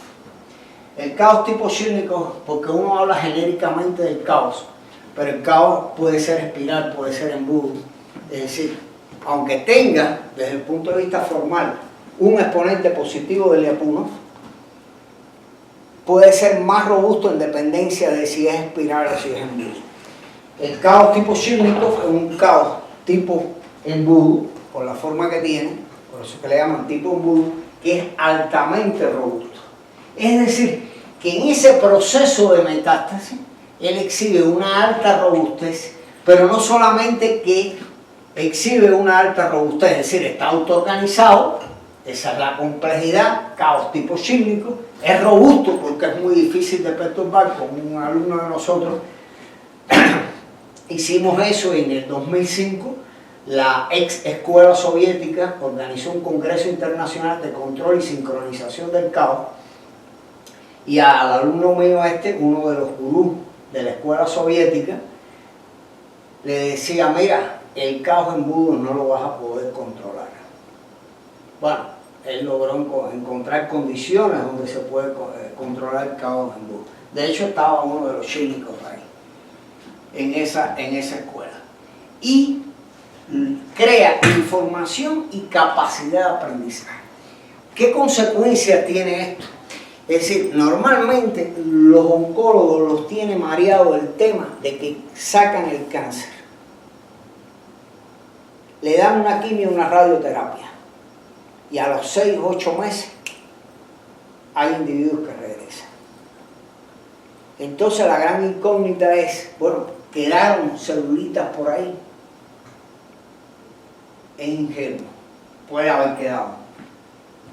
El caos tipo Shirnikov, porque uno habla genéricamente del caos, pero el caos puede ser espiral, puede ser embudo. Es decir, aunque tenga, desde el punto de vista formal, un exponente positivo de Lyapunov, puede ser más robusto en dependencia de si es espiral o si es embudo. El caos tipo Shirnikov es un caos tipo embudo, por la forma que tiene, por eso que le llaman tipo embudo, que es altamente robusto. Es decir, que en ese proceso de metástasis, él exhibe una alta robustez, pero no solamente que exhibe una alta robustez, es decir, está autoorganizado, esa es la complejidad, caos tipo Shirnikov, es robusto porque es muy difícil de perturbar. Como un alumno de nosotros hicimos eso en el 2005, la ex escuela soviética organizó un congreso internacional de control y sincronización del caos, y al alumno mío uno de los gurús de la escuela soviética, le decía, mira, el caos embudo no lo vas a poder controlar. Bueno, él logró encontrar condiciones donde se puede controlar el caos embudo. De hecho, estaba uno de los clínicos ahí, en esa escuela. Y crea información y capacidad de aprendizaje. ¿Qué consecuencias tiene esto? Es decir, normalmente los oncólogos los tiene mareado el tema de que sacan el cáncer. Le dan una quimio, una radioterapia. Y a los 6 o 8 meses hay individuos que regresan. Entonces la gran incógnita es, bueno, quedaron celulitas por ahí. Es ingenuo, puede haber quedado.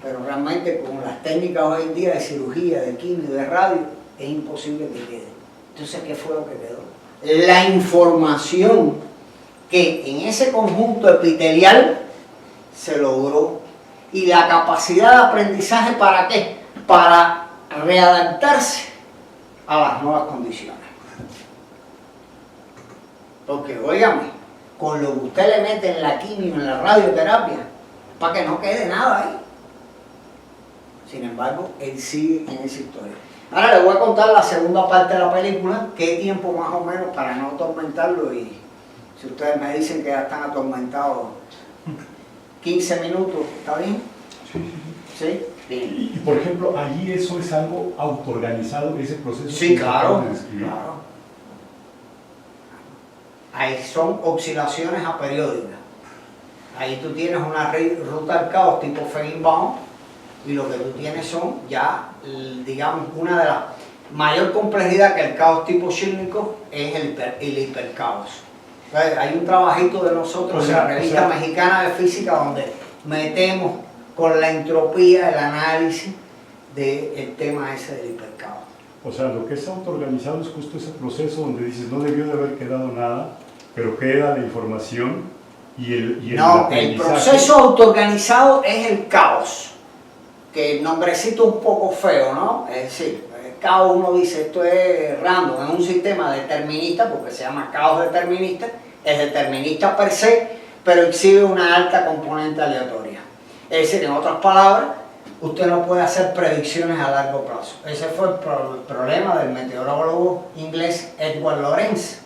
Pero realmente con las técnicas hoy en día de cirugía, de quimio, de radio, es imposible que quede. Entonces, ¿qué fue lo que quedó? La información que en ese conjunto epitelial se logró y la capacidad de aprendizaje, ¿para qué? Para readaptarse a las nuevas condiciones. Porque, óigame, con lo que usted le mete en la quimio, en la radioterapia, para que no quede nada ahí. Sin embargo, él sigue en esa historia. Ahora le voy a contar la segunda parte de la película, qué tiempo más o menos para no atormentarlo, y si ustedes me dicen que ya están atormentados 15 minutos, ¿está bien? ¿Sí? Bien. Y por ejemplo, allí eso es algo autoorganizado, ese proceso. Sí, claro, de describir. claro. Ahí son oscilaciones aperiódicas. Ahí tú tienes una ruta al caos tipo Feigenbaum, y lo que tú tienes son ya, digamos, una de las mayor complejidad que el caos tipo Schirnikov es el hipercaos. Entonces, hay un trabajito de nosotros en la revista mexicana de física donde metemos con la entropía el análisis del tema ese del hipercaos. O sea, lo que es autoorganizado es justo ese proceso donde dices, no debió de haber quedado nada, pero queda la información y el No, el proceso autoorganizado es el caos, que el nombrecito un poco feo, ¿no? Es decir, el caos, uno dice, esto es random, es un sistema determinista, porque se llama caos determinista, es determinista per se, pero exhibe una alta componente aleatoria. Es decir, en otras palabras, usted no puede hacer predicciones a largo plazo. Ese fue el problema del meteorólogo inglés Edward Lorenz,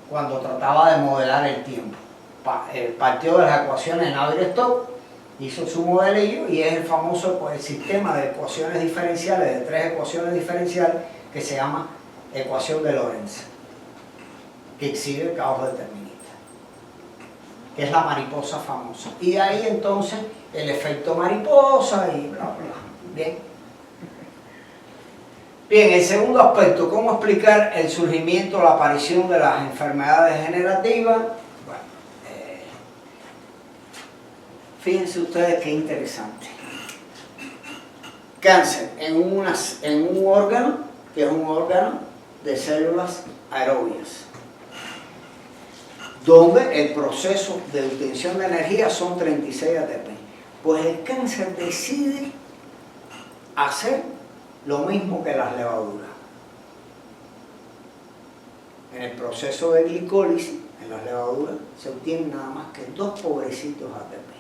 cuando trataba de modelar el tiempo. Partió de las ecuaciones de Navier-Stokes, hizo su modelillo y es el famoso sistema de ecuaciones diferenciales, de 3 ecuaciones diferenciales, que se llama ecuación de Lorentz, que exhibe el caos determinista, que es la mariposa famosa. Y de ahí entonces el efecto mariposa y bla bla. Bien. Bien, el segundo aspecto, ¿cómo explicar el surgimiento o la aparición de las enfermedades degenerativas? Fíjense ustedes qué interesante. Cáncer en un órgano, que es un órgano de células aerobias, donde el proceso de obtención de energía son 36 ATP. Pues el cáncer decide hacer lo mismo que las levaduras. En el proceso de glicólisis, en las levaduras, se obtienen nada más que 2 pobrecitos ATP.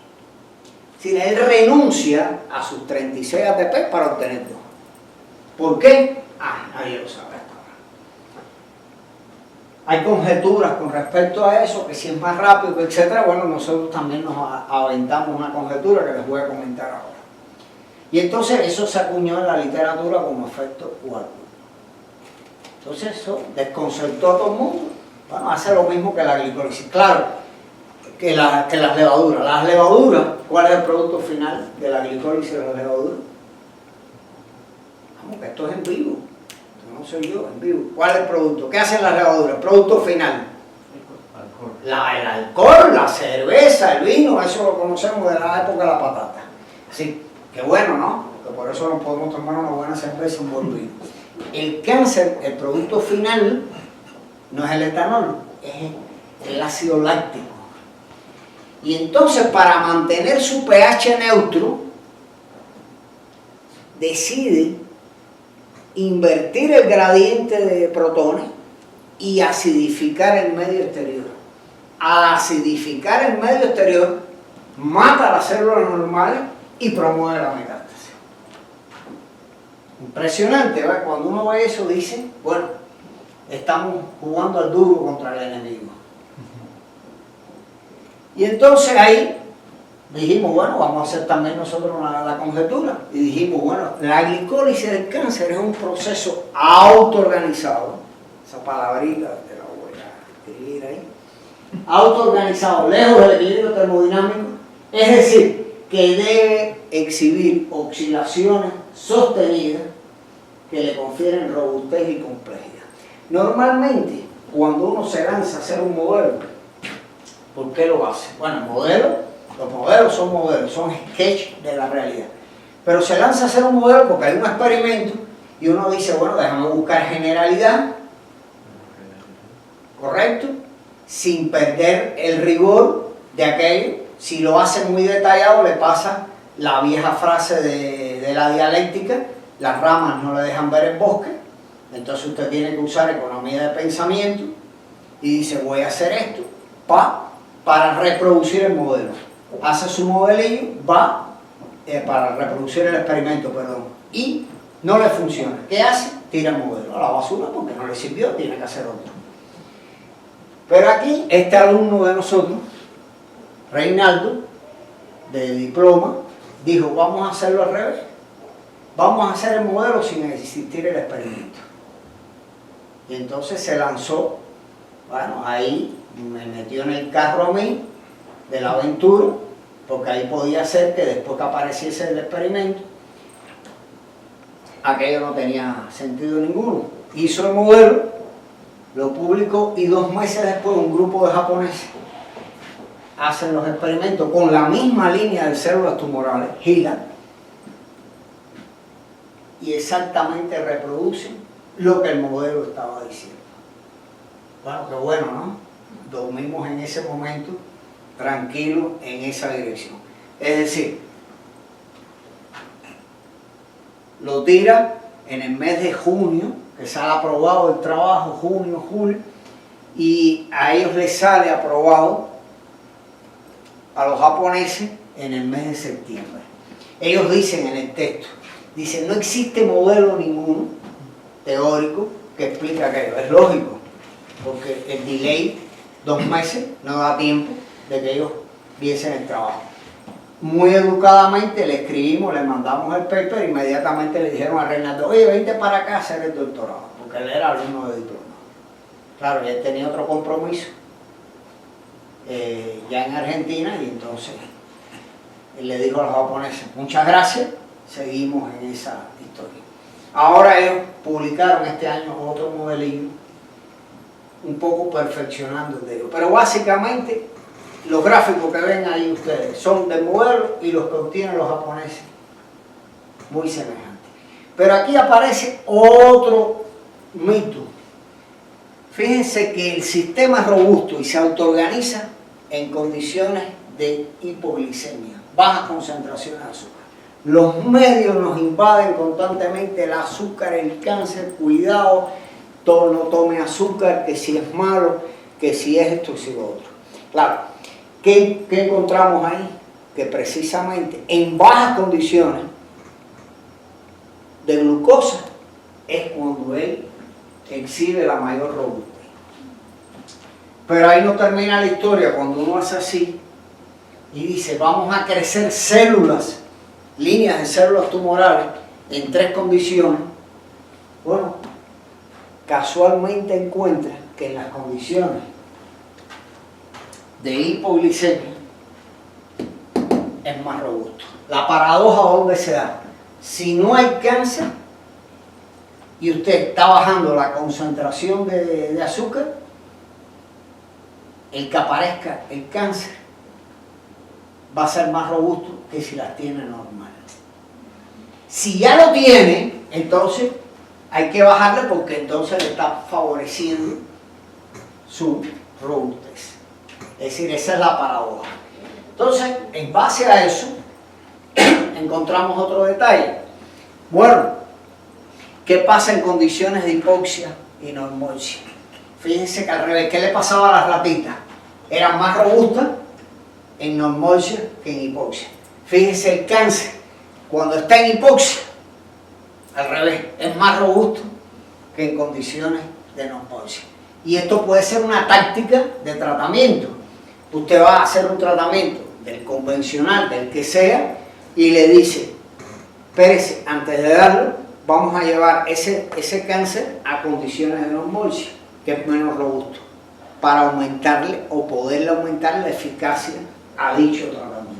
Si él renuncia a sus 36 ATP para obtener 2. ¿Por qué? Nadie lo sabe hasta ahora. Hay conjeturas con respecto a eso, que si es más rápido, etc. Bueno, nosotros también nos aventamos una conjetura que les voy a comentar ahora. Y entonces eso se acuñó en la literatura como efecto Warburg. Entonces eso desconcertó a todo el mundo. Bueno, hace lo mismo que la glicólisis. Claro, que las levaduras. Las levaduras, ¿cuál es el producto final de la glicólisis de las levaduras? Vamos, que esto es en vivo. Esto no soy yo, en vivo. ¿Cuál es el producto? ¿Qué hacen las levaduras? El producto final. El alcohol, la cerveza, el vino, eso lo conocemos de la época de la patata. Sí, qué bueno, ¿no? Porque por eso no podemos tomar una buena cerveza, un buen vino. El cáncer, el producto final, no es el etanol, es el ácido láctico. Y entonces, para mantener su pH neutro, decide invertir el gradiente de protones y acidificar el medio exterior. al acidificar el medio exterior, mata las células normales y promueve la metástasis. Impresionante, ¿verdad? Cuando uno ve eso dice, bueno, estamos jugando al duro contra el enemigo. Y entonces ahí dijimos, bueno, vamos a hacer también nosotros la conjetura. Y dijimos, bueno, la glicólisis del cáncer es un proceso autoorganizado. Esa palabrita te la voy a escribir ahí. Autoorganizado, lejos del equilibrio termodinámico. Es decir, que debe exhibir oscilaciones sostenidas que le confieren robustez y complejidad. Normalmente, cuando uno se lanza a hacer un modelo, ¿por qué lo hace? Bueno, los modelos son sketch de la realidad. Pero se lanza a hacer un modelo porque hay un experimento y uno dice, bueno, déjame buscar generalidad, ¿correcto? Sin perder el rigor de aquello. Si lo hace muy detallado, le pasa la vieja frase de la dialéctica, las ramas no le dejan ver el bosque, entonces usted tiene que usar economía de pensamiento y dice, voy a hacer esto para reproducir el modelo. Hace su modelillo, para reproducir el experimento, y no le funciona. ¿Qué hace? Tira el modelo a la basura porque no le sirvió, tiene que hacer otro. Pero aquí, este alumno de nosotros, Reinaldo, de diploma, dijo, vamos a hacerlo al revés. Vamos a hacer el modelo sin existir el experimento. Y entonces se lanzó, bueno, ahí me metió en el carro a mí, de la aventura, porque ahí podía ser que después que apareciese el experimento, aquello no tenía sentido ninguno. Hizo el modelo, lo publicó y 2 meses después un grupo de japoneses hacen los experimentos con la misma línea de células tumorales, HeLa, y exactamente reproducen lo que el modelo estaba diciendo. Bueno, qué bueno, ¿no? Dormimos en ese momento tranquilos en esa dirección. Es decir, lo tira en el mes de junio, que sale aprobado el trabajo, junio, julio, y a ellos les sale aprobado, a los japoneses, en el mes de septiembre. Ellos dicen en el texto, dicen, no existe modelo ninguno teórico que explique aquello. Es lógico, porque el delay, 2 meses, no da tiempo de que ellos viesen el trabajo. Muy educadamente le escribimos, le mandamos el paper, inmediatamente le dijeron a Reinaldo, oye, vente para acá a hacer el doctorado, porque él era alumno de diploma. Claro, él tenía otro compromiso ya en Argentina, y entonces él le dijo a los japoneses, muchas gracias, seguimos en esa historia. Ahora ellos publicaron este año otro modelillo, un poco perfeccionando el de ellos, pero básicamente los gráficos que ven ahí ustedes son del modelo y los que obtienen los japoneses muy semejantes. Pero aquí aparece otro mito. Fíjense que el sistema es robusto y se autoorganiza en condiciones de hipoglicemia, baja concentración de azúcar. Los medios nos invaden constantemente, el azúcar, el cáncer, cuidado, no tome azúcar, que si es malo, que si es esto y si lo otro. Claro, ¿qué encontramos ahí? Que precisamente en bajas condiciones de glucosa es cuando él exhibe la mayor robustez. Pero ahí no termina la historia. Cuando uno hace así y dice, vamos a crecer células, líneas de células tumorales en 3 condiciones, bueno, casualmente encuentra que en las condiciones de hipoglicemia es más robusto. La paradoja, ¿dónde se da? Si no hay cáncer y usted está bajando la concentración de azúcar, el que aparezca el cáncer va a ser más robusto que si las tiene normal. Si ya lo tiene, entonces hay que bajarle, porque entonces le está favoreciendo su robustez. Es decir, esa es la paradoja. Entonces, en base a eso, encontramos otro detalle. Bueno, ¿qué pasa en condiciones de hipoxia y normoxia? Fíjense que al revés, ¿qué le pasaba a las ratitas? eran más robustas en normoxia que en hipoxia. Fíjense, el cáncer, cuando está en hipoxia, al revés, es más robusto que en condiciones de normoxia. Y esto puede ser una táctica de tratamiento. Usted va a hacer un tratamiento del convencional, del que sea, y le dice, espérese, antes de darlo, vamos a llevar ese cáncer a condiciones de normoxia, que es menos robusto, para aumentarle o poderle aumentar la eficacia a dicho tratamiento.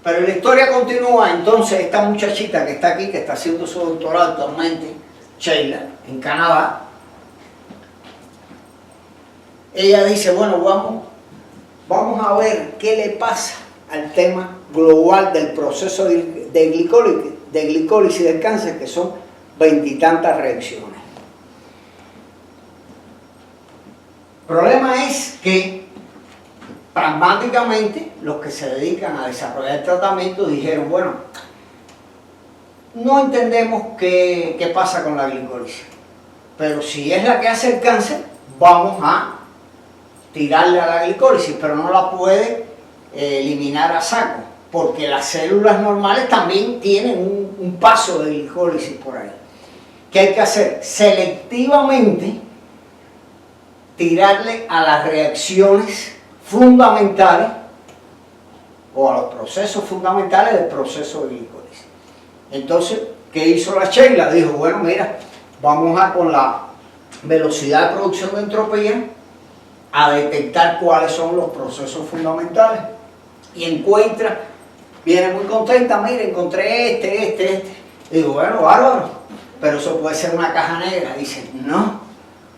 Pero la historia continúa. Entonces esta muchachita que está aquí, que está haciendo su doctorado actualmente, Sheila, en Canadá, ella dice, bueno, vamos a ver qué le pasa al tema global del proceso de glicólisis del cáncer, que son 20 y tantas reacciones. El problema es que pragmáticamente los que se dedican a desarrollar el tratamiento dijeron, bueno, no entendemos qué pasa con la glicólisis, pero si es la que hace el cáncer, vamos a tirarle a la glicólisis, pero no la puede eliminar a saco, porque las células normales también tienen un paso de glicólisis por ahí. ¿Qué hay que hacer? Selectivamente tirarle a las reacciones fundamentales o a los procesos fundamentales del proceso de glicólisis. Entonces, ¿qué hizo la Sheila? Dijo, bueno, mira, vamos a con la velocidad de producción de entropía a detectar cuáles son los procesos fundamentales. Y encuentra, viene muy contenta, mira, encontré este. Digo, bueno, bárbaro, pero eso puede ser una caja negra. Dice, no,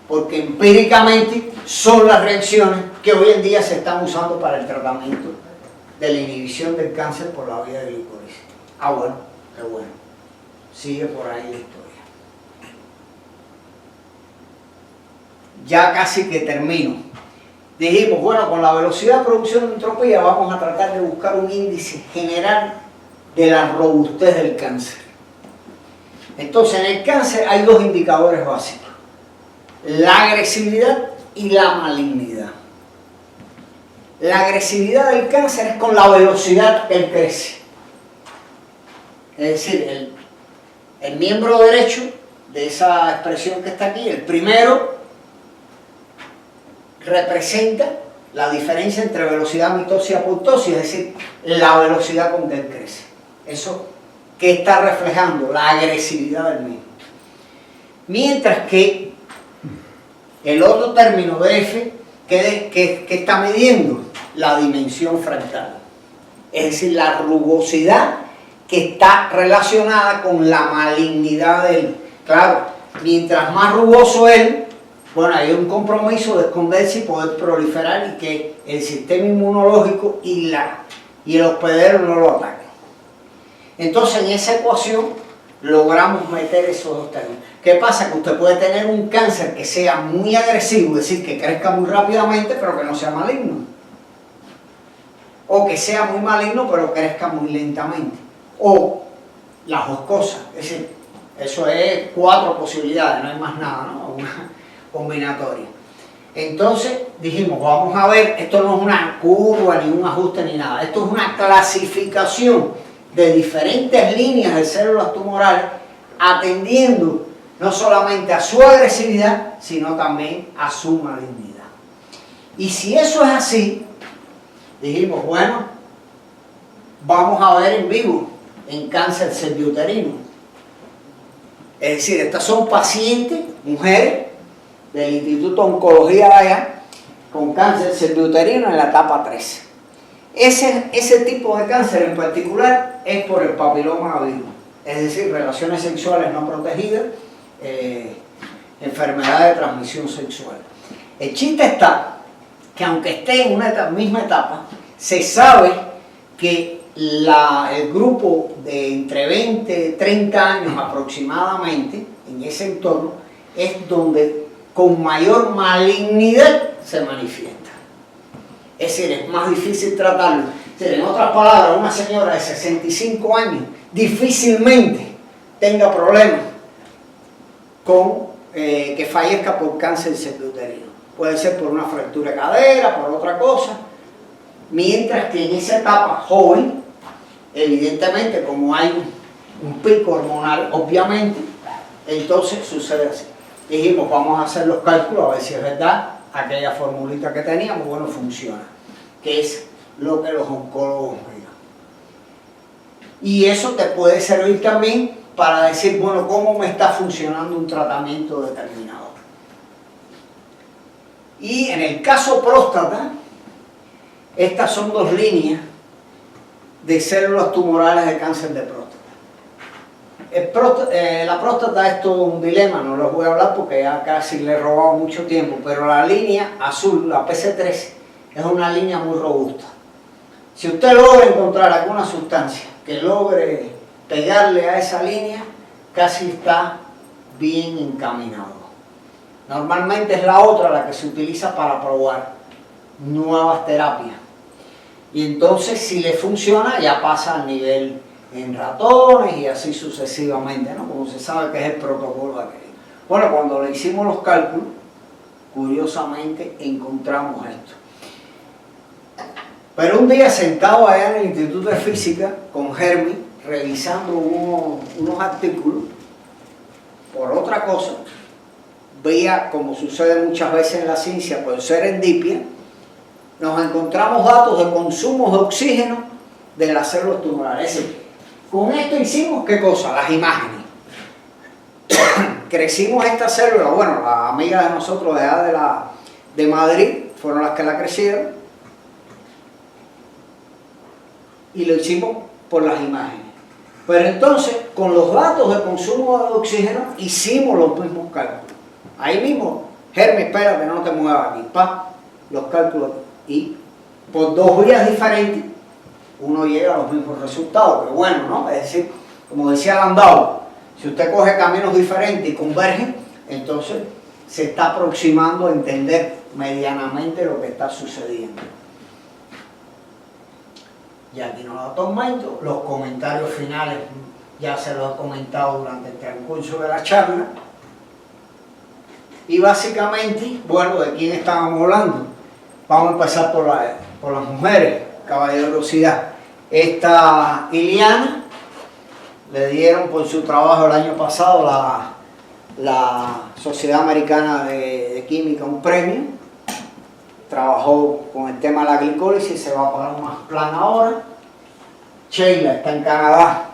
porque empíricamente son las reacciones que hoy en día se están usando para el tratamiento de la inhibición del cáncer por la vía de glicólisis. Ah, bueno, qué bueno. Sigue por ahí la historia. Ya casi que termino. Dijimos, bueno, con la velocidad de producción de entropía vamos a tratar de buscar un índice general de la robustez del cáncer. Entonces, en el cáncer hay dos indicadores básicos: la agresividad y la malignidad. La agresividad del cáncer es con la velocidad que él crece. Es decir, el miembro derecho de esa expresión que está aquí, el primero, representa la diferencia entre velocidad mitosis y apoptosis, es decir, la velocidad con que él crece. Eso que está reflejando la agresividad del mismo. Mientras que el otro término de F, que está midiendo la dimensión fractal, es decir, la rugosidad que está relacionada con la malignidad de él. Claro, mientras más rugoso él, bueno, hay un compromiso de esconderse y poder proliferar y que el sistema inmunológico y el hospedero no lo ataquen. Entonces, en esa ecuación logramos meter esos dos términos. ¿Qué pasa? Que usted puede tener un cáncer que sea muy agresivo, es decir, que crezca muy rápidamente, pero que no sea maligno. O que sea muy maligno, pero crezca muy lentamente. O las dos cosas. Es decir, eso es 4 posibilidades, no hay más nada, ¿no? Una combinatoria. Entonces dijimos, vamos a ver, esto no es una curva, ni un ajuste, ni nada. Esto es una clasificación de diferentes líneas de células tumorales, atendiendo no solamente a su agresividad, sino también a su malignidad. Y si eso es así, dijimos, bueno, vamos a ver en vivo en cáncer cerviuterino. Es decir, estas son pacientes, mujeres, del Instituto de Oncología de allá, con cáncer cerviuterino en la etapa 3. Ese tipo de cáncer en particular es por el papiloma virus, es decir, relaciones sexuales no protegidas, enfermedad de transmisión sexual. El chiste está que aunque esté en una misma etapa, se sabe que el grupo de entre 20 y 30 años aproximadamente, en ese entorno, es donde con mayor malignidad se manifiesta. Es decir, es más difícil tratarlo. Es decir, en otras palabras, una señora de 65 años difícilmente tenga problemas con que fallezca por cáncer cerviuterino. puede ser por una fractura de cadera, por otra cosa, mientras que en esa etapa joven, evidentemente como hay un pico hormonal, obviamente, entonces sucede así. Dijimos, vamos a hacer los cálculos a ver si es verdad, aquella formulita que teníamos, bueno, funciona, que es lo que los oncólogos miran. Y eso te puede servir también para decir, bueno, cómo me está funcionando un tratamiento determinado. Y en el caso próstata, estas son dos líneas de células tumorales de cáncer de próstata. La próstata es todo un dilema, no les voy a hablar porque ya casi le he robado mucho tiempo, pero la línea azul, la PC3, es una línea muy robusta. Si usted logra encontrar alguna sustancia que logre pegarle a esa línea, casi está bien encaminado. Normalmente es la otra la que se utiliza para probar nuevas terapias. Y entonces si le funciona ya pasa al nivel en ratones y así sucesivamente, ¿no? Como se sabe que es el protocolo aquel. Bueno, cuando le hicimos los cálculos, curiosamente encontramos esto. Pero un día sentado allá en el Instituto de Física con Hermi, revisando unos artículos, por otra cosa, veía, como sucede muchas veces en la ciencia, por serendipia, nos encontramos datos de consumo de oxígeno de las células tumorales. Es decir, con esto hicimos, ¿qué cosa? Las imágenes. Crecimos esta célula, bueno, las amigas de nosotros de allá de Madrid fueron las que la crecieron, y lo hicimos por las imágenes. Pero entonces, con los datos de consumo de oxígeno, hicimos los mismos cálculos. Ahí mismo, Hermes, espérate, no te muevas aquí, los cálculos, y por dos vías diferentes, uno llega a los mismos resultados, pero bueno, ¿no? Es decir, como decía Landau, si usted coge caminos diferentes y convergen, entonces se está aproximando a entender medianamente lo que está sucediendo. Y aquí no lo atormento, los comentarios finales ya se los he comentado durante el transcurso de la charla. Y básicamente, bueno, ¿de quién estábamos hablando? Vamos a empezar por las mujeres, caballerosidad. Esta Iliana, le dieron por su trabajo el año pasado la Sociedad Americana de Química un premio. Trabajó con el tema de la glicólisis, se va para un más plan ahora. Sheila está en Canadá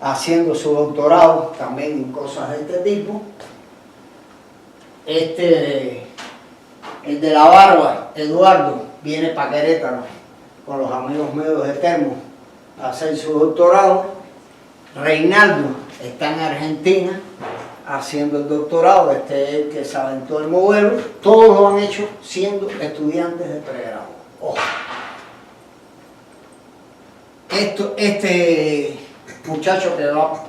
haciendo su doctorado también en cosas de este tipo. El de la barba, Eduardo, viene para Querétaro con los amigos míos de Termo a hacer su doctorado. Reinaldo está en Argentina haciendo el doctorado, este es el que se aventó el modelo. Todos lo han hecho siendo estudiantes de pregrado. Ojo. Este muchacho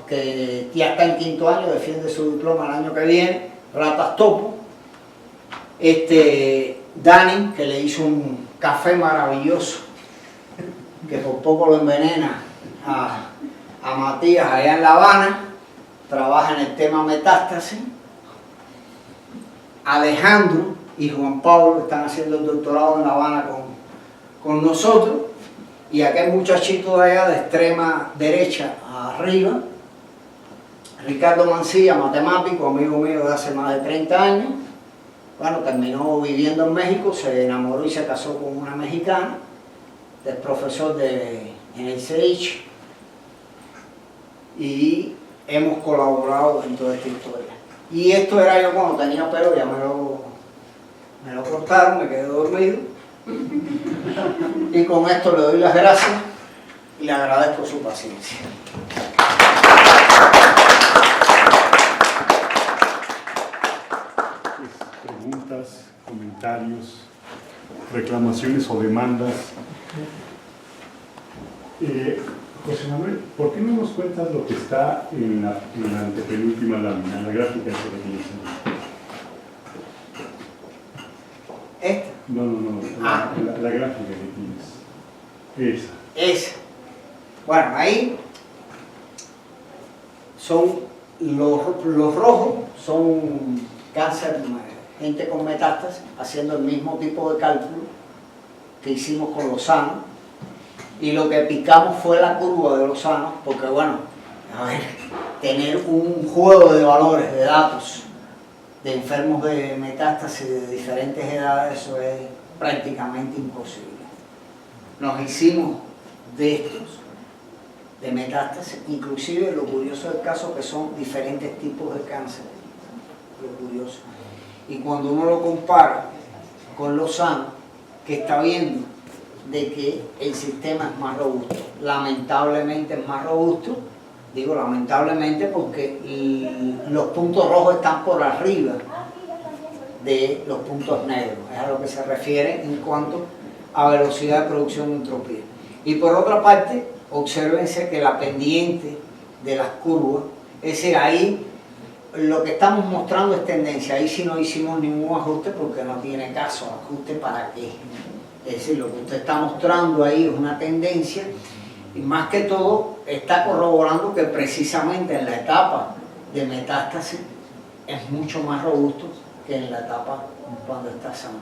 que ya está en quinto año, defiende su diploma el año que viene, Ratas Topo. Dani, que le hizo un café maravilloso, que por poco lo envenena a Matías allá en La Habana, trabaja en el tema metástasis. Alejandro y Juan Pablo están haciendo el doctorado en La Habana con nosotros, y aquel muchachito de allá de extrema derecha arriba, Ricardo Mancilla, matemático, amigo mío de hace más de 30 años. Bueno, terminó viviendo en México, se enamoró y se casó con una mexicana, del profesor en el CEICH, y hemos colaborado en toda esta historia. Y esto era yo cuando tenía pelo, ya me lo cortaron, me quedé dormido. Y con esto le doy las gracias y le agradezco su paciencia. Preguntas, comentarios, reclamaciones o demandas. José Manuel, ¿por qué no nos cuentas lo que está en la antepenúltima lámina, la gráfica que tienes? ¿Esta? No, la gráfica que tienes. Esa. Bueno, ahí son los rojos, son cáncer gente con metástasis haciendo el mismo tipo de cálculo que hicimos con los sanos, y lo que picamos fue la curva de los sanos, porque bueno, a ver, tener un juego de valores, de datos, de enfermos de metástasis de diferentes edades, eso es prácticamente imposible. Nos hicimos de estos, de metástasis, inclusive lo curioso del caso que son diferentes tipos de cáncer, lo curioso. Y cuando uno lo compara con los sanos, que está viendo de que el sistema es más robusto, lamentablemente es más robusto, digo lamentablemente porque los puntos rojos están por arriba de los puntos negros, es a lo que se refiere en cuanto a velocidad de producción de entropía. Y por otra parte, obsérvense que la pendiente de las curvas, es decir, ahí lo que estamos mostrando es tendencia, ahí sí no hicimos ningún ajuste porque no tiene caso, ajuste para qué. Es decir, lo que usted está mostrando ahí es una tendencia y más que todo está corroborando que precisamente en la etapa de metástasis es mucho más robusto que en la etapa cuando está sano.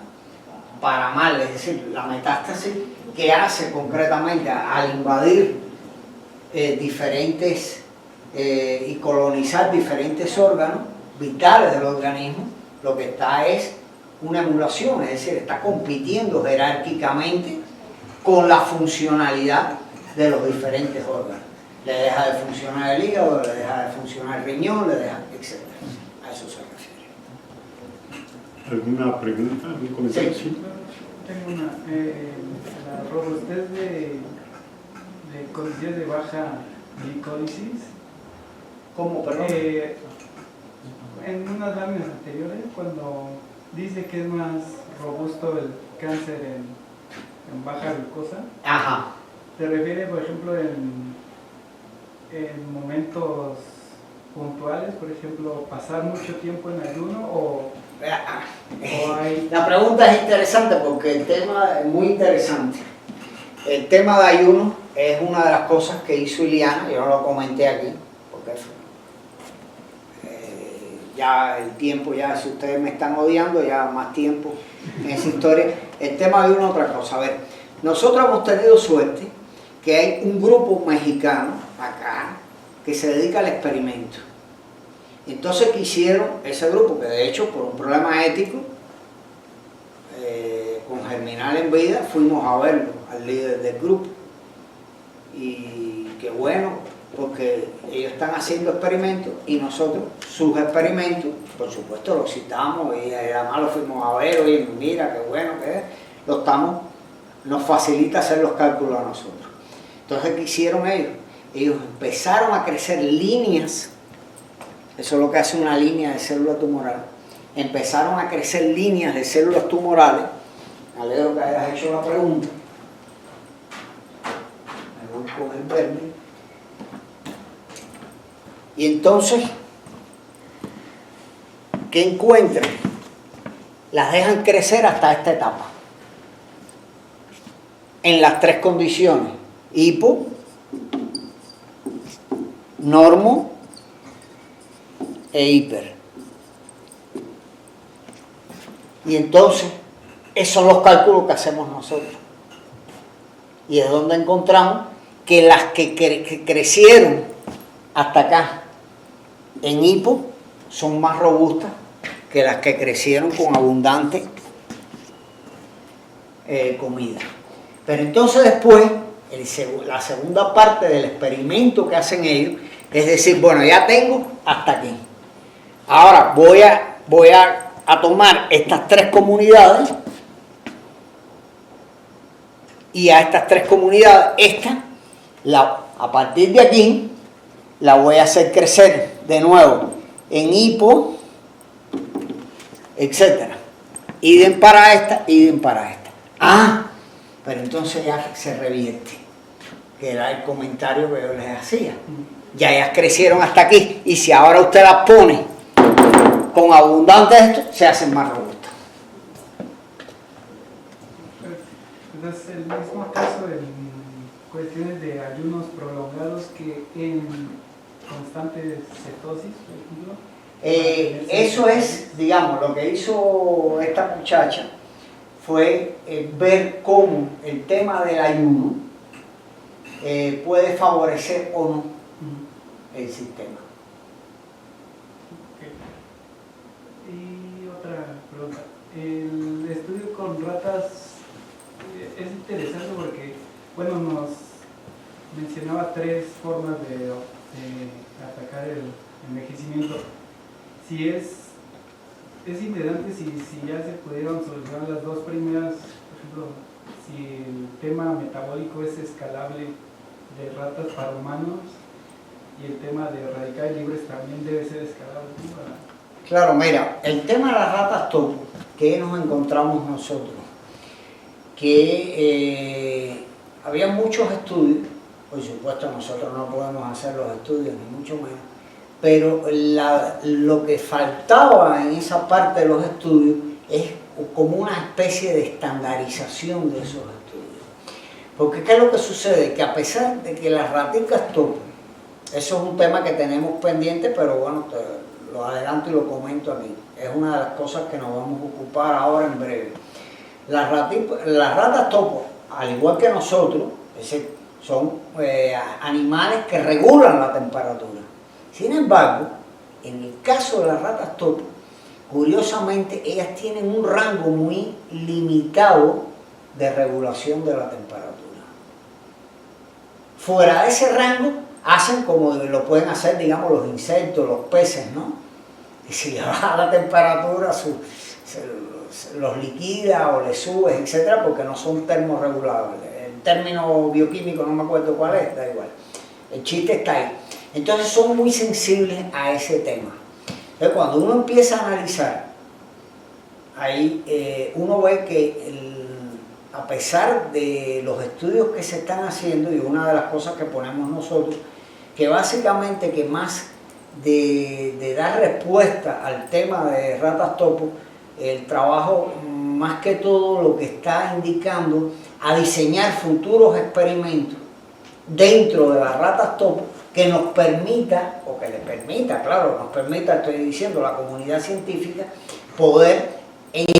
Para mal, es decir, la metástasis que hace concretamente al invadir diferentes y colonizar diferentes órganos vitales del organismo, lo que está es una emulación, es decir, está compitiendo jerárquicamente con la funcionalidad de los diferentes órganos. Le deja de funcionar el hígado, le deja de funcionar el riñón, le deja, etc. A eso se refiere. ¿Alguna pregunta? ¿Algún comentario? Sí. Tengo una. La robustez de condiciones de baja glicólisis. ¿Cómo, perdón? En unas láminas anteriores, cuando dice que es más robusto el cáncer en baja glucosa, Ajá. ¿te refiere, por ejemplo, en momentos puntuales, por ejemplo, pasar mucho tiempo en ayuno o hay... La pregunta es interesante porque el tema es muy interesante. El tema de ayuno es una de las cosas que hizo Iliana, yo no lo comenté aquí, porque ya el tiempo, ya si ustedes me están odiando, ya más tiempo en esa historia. El tema de ayuno es otra cosa. A ver, nosotros hemos tenido suerte que hay un grupo mexicano acá que se dedica al experimento. Entonces quisieron, ese grupo, que de hecho por un problema ético, con Germinal en vida, fuimos a verlo, al líder del grupo. Y qué bueno, porque ellos están haciendo experimentos y nosotros, sus experimentos, por supuesto los citamos y además los fuimos a ver, oye, mira, qué bueno que es, nos facilita hacer los cálculos a nosotros. Entonces, ¿qué hicieron ellos? Ellos empezaron a crecer líneas. Eso es lo que hace una línea de célula tumoral. Empezaron a crecer líneas de células tumorales. Me alegro que hayas hecho la pregunta. Me voy con el verde. Y entonces, ¿qué encuentran? Las dejan crecer hasta esta etapa. En las tres condiciones. Hipo, normo e hiper. Y entonces, esos son los cálculos que hacemos nosotros. Y es donde encontramos que las que crecieron hasta acá en hipo son más robustas que las que crecieron con abundante comida. Pero entonces después, la segunda parte del experimento que hacen ellos es decir, bueno, ya tengo hasta aquí. Ahora voy a tomar estas tres comunidades y a estas tres comunidades, a partir de aquí, la voy a hacer crecer de nuevo en hipo, etc. Idem para esta, idem para esta. Pero entonces ya se revierte, que era el comentario que yo les hacía. Ya ellas crecieron hasta aquí, y si ahora usted las pone con abundante esto, se hacen más robustas. Entonces, el mismo caso en cuestiones de ayunos prolongados que en constante cetosis, por ejemplo, Eso es, digamos, lo que hizo esta muchacha fue ver cómo el tema del ayuno puede favorecer o no el sistema. Y otra pregunta. El estudio con ratas es interesante porque, bueno, nos mencionaba 3 formas de atacar el envejecimiento. Si es interesante si ya se pudieron solucionar las 2 primeras, por ejemplo, si el tema metabólico es escalable de ratas para humanos y el tema de radicales libres también debe ser escalable para... Claro, mira, el tema de las ratas topo, que nos encontramos nosotros, que había muchos estudios, por supuesto nosotros no podemos hacer los estudios, ni mucho menos, pero lo que faltaba en esa parte de los estudios es como una especie de estandarización de esos estudios. Porque ¿qué es lo que sucede? Que a pesar de que las raticas topo, eso es un tema que tenemos pendiente, pero bueno, lo adelanto y lo comento aquí. Es una de las cosas que nos vamos a ocupar ahora en breve. Las ratas topo, al igual que nosotros, son animales que regulan la temperatura. Sin embargo, en el caso de las ratas topo, curiosamente ellas tienen un rango muy limitado de regulación de la temperatura. Fuera de ese rango, hacen como lo pueden hacer, digamos, los insectos, los peces, ¿no? Y si le baja la temperatura, los liquida o le subes, etcétera, porque no son termorregulables. El término bioquímico no me acuerdo cuál es, da igual. El chiste está ahí. Entonces son muy sensibles a ese tema. Entonces cuando uno empieza a analizar, ahí uno ve que a pesar de los estudios que se están haciendo, y una de las cosas que ponemos nosotros, que básicamente que más de dar respuesta al tema de ratas topo, el trabajo más que todo lo que está indicando a diseñar futuros experimentos dentro de las ratas topo que nos permita, o que les permita, claro, nos permita, estoy diciendo, la comunidad científica, poder